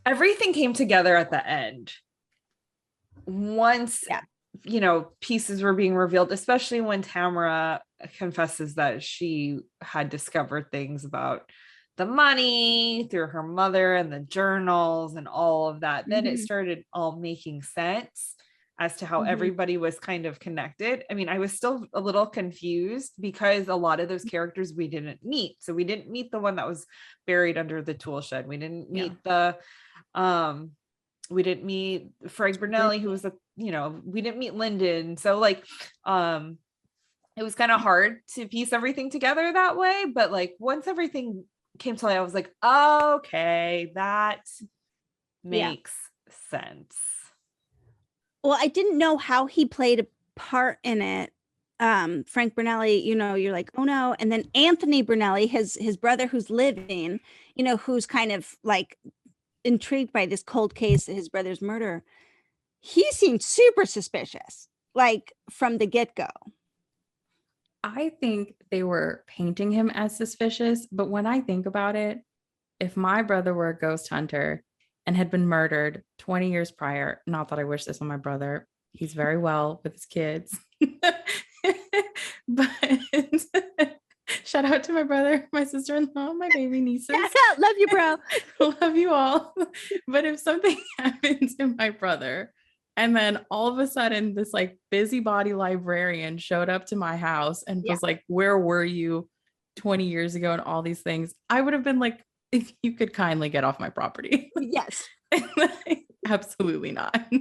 Everything came together at the end. Once,
Yeah.
you know, pieces were being revealed, especially when Tamara confesses that she had discovered things about the money through her mother and the journals and all of that. Then it started all making sense as to how everybody was kind of connected. I mean, I was still a little confused because a lot of those characters we didn't meet. So we didn't meet the one that was buried under the tool shed. We didn't meet we didn't meet Frank Brunelli, who was we didn't meet Lyndon. So like, it was kind of hard to piece everything together that way. But like, once everything came to light, I was like, okay, that makes sense.
Well, I didn't know how he played a part in it. Frank Brunelli, you're like, oh no. And then Anthony Brunelli, his brother who's living, who's kind of like intrigued by this cold case, his brother's murder. He seemed super suspicious, like from the get-go.
I think they were painting him as suspicious, but when I think about it, if my brother were a ghost hunter and had been murdered 20 years prior, not that I wish this on my brother, he's very well with his kids. But shout out to my brother, my sister-in-law, my baby nieces.
Love you, bro.
Love you all. But if something happened to my brother, and then all of a sudden this like busybody librarian showed up to my house and was like, where were you 20 years ago and all these things, I would have been like, if you could kindly get off my property.
Yes.
Absolutely not.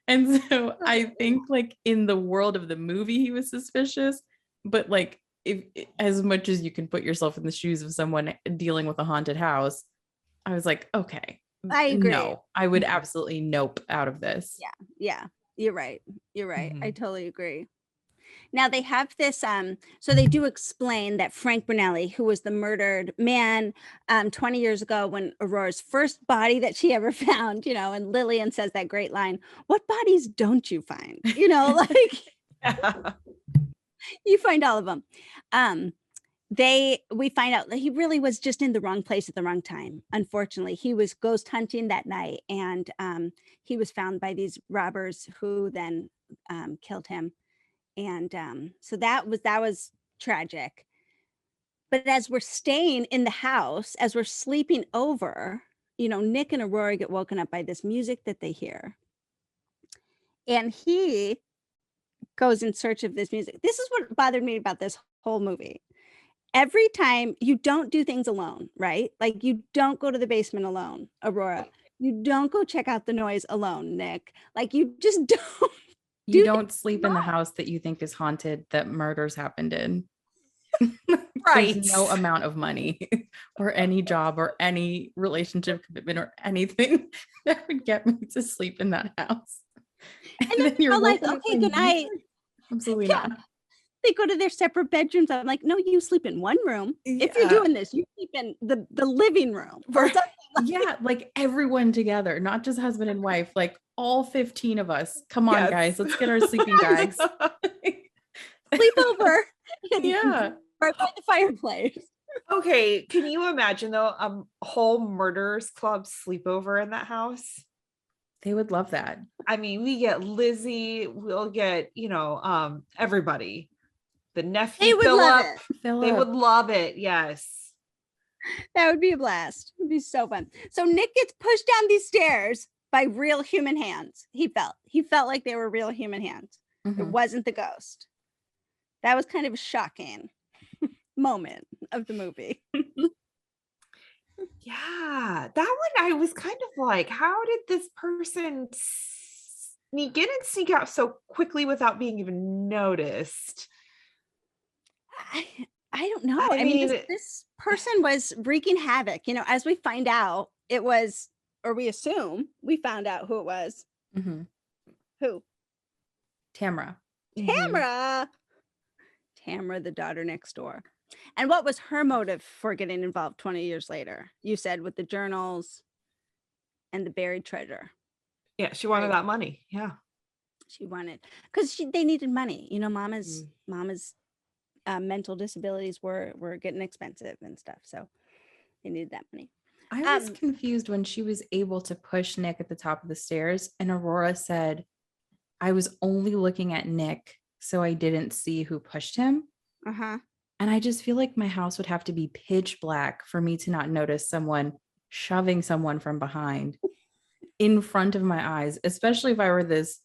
And so I think like in the world of the movie, he was suspicious, but like if as much as you can put yourself in the shoes of someone dealing with a haunted house, I was like, okay,
I agree.
No, I would absolutely nope out of this.
Yeah. You're right. I totally agree. Now they have this, so they do explain that Frank Brunelli, who was the murdered man 20 years ago when Aurora's first body that she ever found, and Lillian says that great line, what bodies don't you find? Like you find all of them. We find out that he really was just in the wrong place at the wrong time. Unfortunately, he was ghost hunting that night, and he was found by these robbers who then killed him. And so that was tragic. But as we're staying in the house, as we're sleeping over, Nick and Aurora get woken up by this music that they hear. And he goes in search of this music. This is what bothered me about this whole movie. Every time you don't do things alone, right? Like you don't go to the basement alone, Aurora. You don't go check out the noise alone, Nick. Like you just don't.
You don't sleep in the house that you think is haunted that murders happened in.
Right.
There's no amount of money or any job or any relationship commitment or anything that would get me to sleep in that house.
And then you're like, okay, good night.
Absolutely not.
They go to their separate bedrooms. I'm like, no, you sleep in one room. If you're doing this, you sleep in the living room.
Or yeah, like everyone together, not just husband and wife, like all 15 of us. Come on, guys, let's get our sleeping bags.
Sleep over.
Yeah.
Right by the fireplace.
Okay, can you imagine though a whole murderers club sleepover in that house?
They would love that.
I mean, we get Lizzie, we'll get, everybody. The nephew,
they would love it.
They would love it. Yes.
That would be a blast. It would be so fun. So Nick gets pushed down these stairs by real human hands. He felt like they were real human hands. It wasn't the ghost. That was kind of a shocking moment of the movie.
Yeah, that one I was kind of like, how did this person sneak in and sneak out so quickly without being even noticed?
I don't know. I mean this person was wreaking havoc. As we find out, it was, or we assume we found out who it was. Who?
Tamara.
Tamara, the daughter next door. And what was her motive for getting involved 20 years later? You said with the journals. and the buried treasure.
Yeah, she wanted that money. Yeah.
She wanted, because they needed money. You know, mama's mental disabilities were getting expensive and stuff. So they needed that money.
I was confused when she was able to push Nick at the top of the stairs, and Aurora said, I was only looking at Nick, so I didn't see who pushed him.
Uh-huh.
And I just feel like my house would have to be pitch black for me to not notice someone shoving someone from behind in front of my eyes, especially if I were this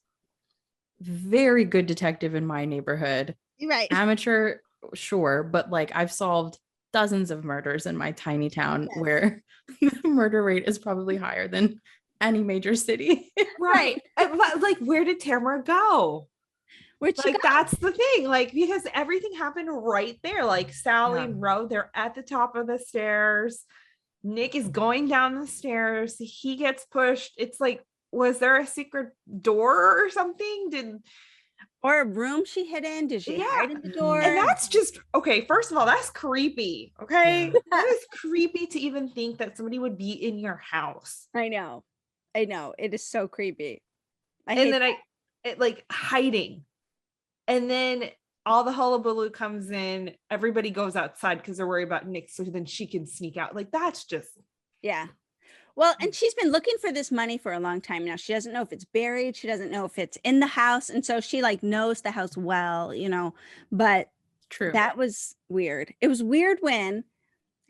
very good detective in my neighborhood.
Right.
Amateur, sure, but like I've solved dozens of murders in my tiny town where the murder rate is probably higher than any major city.
Right. Like, where did Tamara go?
Where'd she
Like,
go?
that's the thing. Like, because everything happened right there. Like, Sally and Ro, they're at the top of the stairs. Nick is going down the stairs. He gets pushed. It's like, was there a secret door or something?
Or a room she hid in? Did she hide in the door?
And that's just, okay, first of all, that's creepy. Okay. That is creepy to even think that somebody would be in your house.
I know. It is so creepy.
Like hiding. And then all the hullabaloo comes in. Everybody goes outside because they're worried about Nick. So then she can sneak out. Like, that's just.
Yeah. Well, and she's been looking for this money for a long time now. She doesn't know if it's buried. She doesn't know if it's in the house. And so she like knows the house well, you know, but
True.
That was weird. It was weird when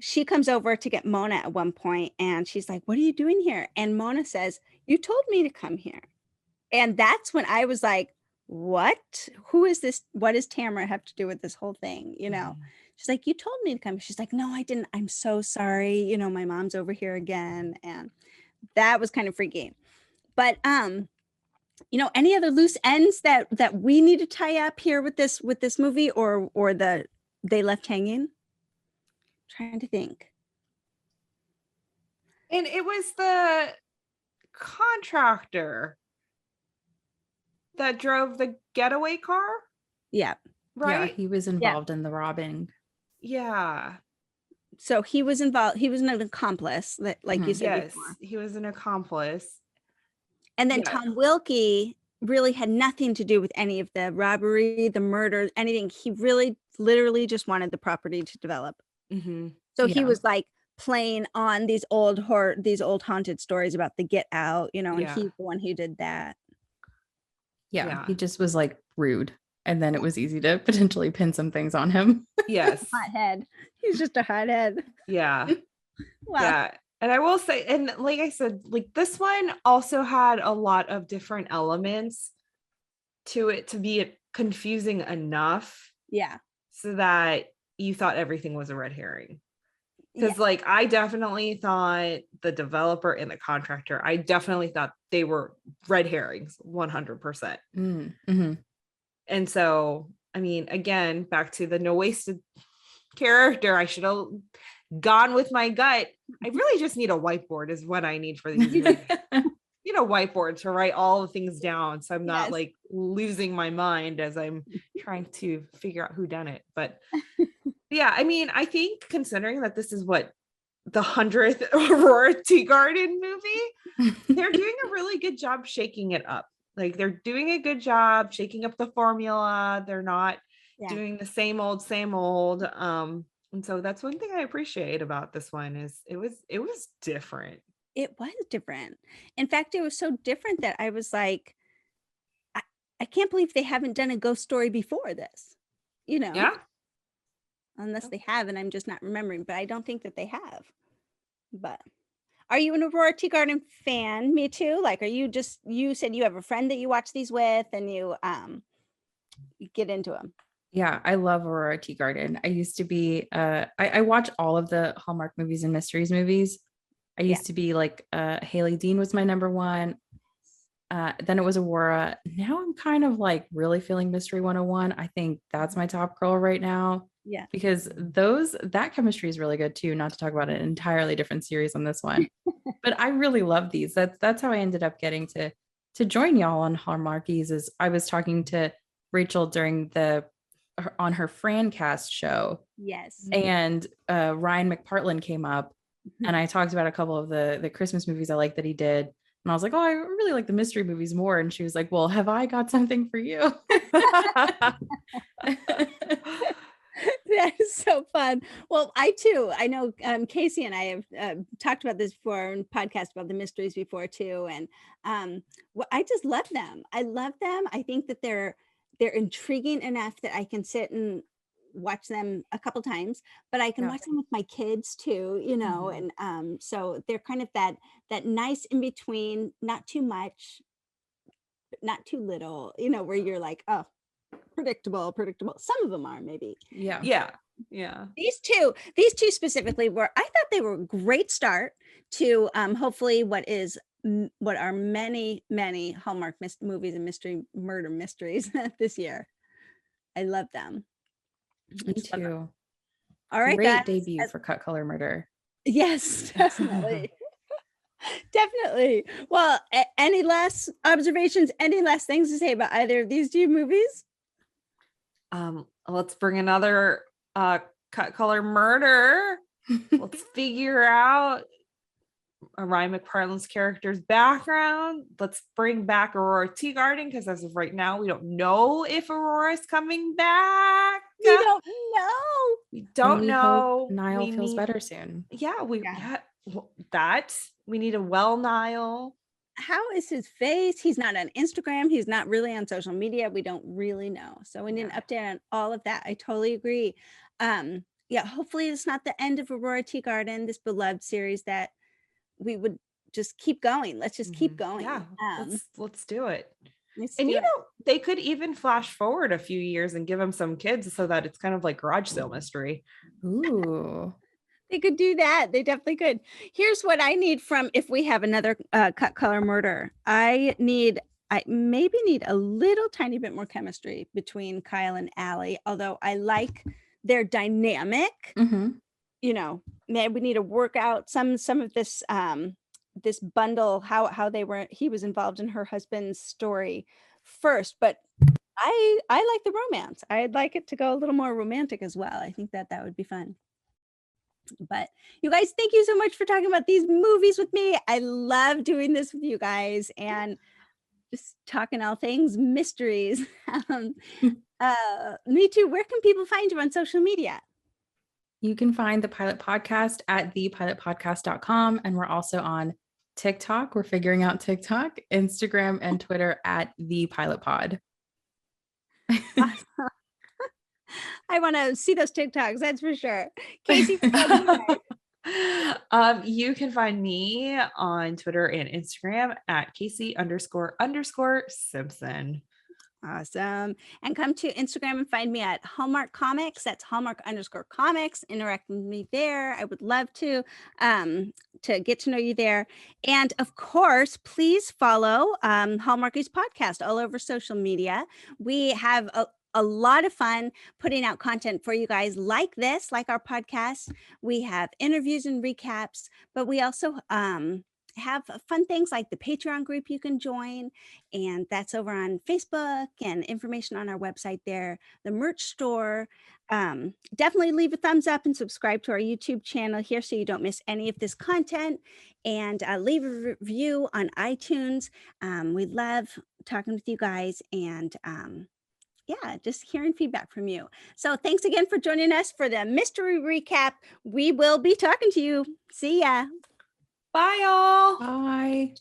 she comes over to get Mona at one point and she's like, what are you doing here? And Mona says, you told me to come here. And that's when I was like, what? Who is this? What does Tamara have to do with this whole thing? You know, she's like, you told me to come. She's like, no, I didn't. I'm so sorry. You know, my mom's over here again. And that was kind of freaky. But, you know, any other loose ends that we need to tie up here with this movie or they left hanging? I'm trying to think.
And it was the contractor that drove the getaway car.
Yeah.
Right.
Yeah, he was involved in the robbing.
Yeah.
So he was involved. He was an accomplice, like you said before.
He was an accomplice.
And then Tom Wilkie really had nothing to do with any of the robbery, the murder, anything. He really literally just wanted the property to develop. So he was like playing on these old haunted stories about the Get Out, you know, and he's the one who did that.
Yeah, he just was like rude. And then it was easy to potentially pin some things on him.
Yes.
Hothead. He's just a hothead.
Yeah.
Wow.
Yeah. And I will say, and like I said, like this one also had a lot of different elements to it to be confusing enough.
Yeah.
So that you thought everything was a red herring. Because like I definitely thought the developer and the contractor, I definitely thought they were red herrings 100%. And so, I mean, again, back to the no wasted character, I should have gone with my gut. I really just need a whiteboard is what I need for these movies. You know, whiteboard to write all the things down. So I'm not like losing my mind as I'm trying to figure out who done it. But yeah, I mean, I think considering that this is what the 100th Aurora Teagarden movie, they're doing a really good job shaking it up. Like they're doing a good job shaking up the formula. They're not doing the same old. And so that's one thing I appreciate about this one is it was different.
It was different. In fact, it was so different that I was like, I can't believe they haven't done a ghost story before this, you know?
Yeah.
Unless they have, and I'm just not remembering, but I don't think that they have. But are you an Aurora Teagarden fan? Me too. Like, are you said you have a friend that you watch these with and you get into them.
Yeah, I love Aurora Teagarden. I used to be, I watch all of the Hallmark movies and mysteries movies. I used to be like, Haley Dean was my number one. Then it was Aurora. Now I'm kind of like really feeling Mystery 101. I think that's my top girl right now.
Yeah.
Because that chemistry is really good too. Not to talk about an entirely different series on this one. But I really love these. That's how I ended up getting to join y'all on Hallmarkies. Is I was talking to Rachel during on her Francast show.
Yes.
And Ryan McPartlin came up And I talked about a couple of the Christmas movies I like that he did. And I was like, oh, I really like the mystery movies more. And she was like, well, have I got something for you?
That is so fun. Well, I too, I know Kaycee and I have talked about this before and podcast about the mysteries before too. And I just love them. I love them. I think that they're intriguing enough that I can sit and watch them a couple times, but I can watch them with my kids too, you know. And so they're kind of that nice in between, not too much, but not too little, you know, where you're like, oh, predictable. Some of them are maybe.
Yeah.
These two specifically I thought they were a great start to hopefully what are many Hallmark movies and murder mysteries this year. I love them.
Me too.
All right,
great
guys.
debut for Cut Color Murder.
Yes, definitely. Definitely. Well, any last observations, any last things to say about either of these two movies?
Let's bring another Cut Color Murder. Let's figure out Ryan McPartland's character's background. Let's bring back Aurora Teagarden, because as of right now, we don't know if Aurora's coming back.
We don't know.
Niall feels better soon.
We need a well Niall.
How is his face? He's not on Instagram. He's not really on social media. We don't really know. So we need an update on all of that. I totally agree. Hopefully it's not the end of Aurora Teagarden, this beloved series that we would just keep going. Let's just keep going.
Yeah, let's do it.
And
they could even flash forward a few years and give them some kids so that it's kind of like garage sale mystery.
Ooh.
They could do that. They definitely could. Here's what I need from, if we have another Cut Color Murder. I maybe need a little tiny bit more chemistry between Kyle and Allie, although I like their dynamic. You know, maybe we need to work out some of this this bundle, how he was involved in her husband's story first, but I like the romance. I'd like it to go a little more romantic as well. I think that would be fun. But you guys, thank you so much for talking about these movies with me. I love doing this with you guys and just talking all things mysteries. Me too. Where can people find you on social media?
You can find the Pilot Podcast at thepilotpodcast.com. And we're also on TikTok. We're figuring out TikTok, Instagram, and Twitter at thepilotpod.
I want to see those TikToks, that's for sure. Kaycee,
you can find me on Twitter and Instagram at Kaycee__Simpson.
Awesome. And come to Instagram and find me at Hallmark Comics. That's Hallmark_comics. Interact with me there. I would love to get to know you there. And of course, please follow Hallmarkies podcast all over social media. We have a lot of fun putting out content for you guys like this, like our podcast. We have interviews and recaps, but we also have fun things like the Patreon group you can join, and that's over on Facebook, and information on our website there, the merch store. Definitely leave a thumbs up and subscribe to our YouTube channel here so you don't miss any of this content, and leave a review on iTunes. We love talking with you guys, and just hearing feedback from you. So thanks again for joining us for the mystery recap. We will be talking to you. See ya.
Bye, y'all.
Bye.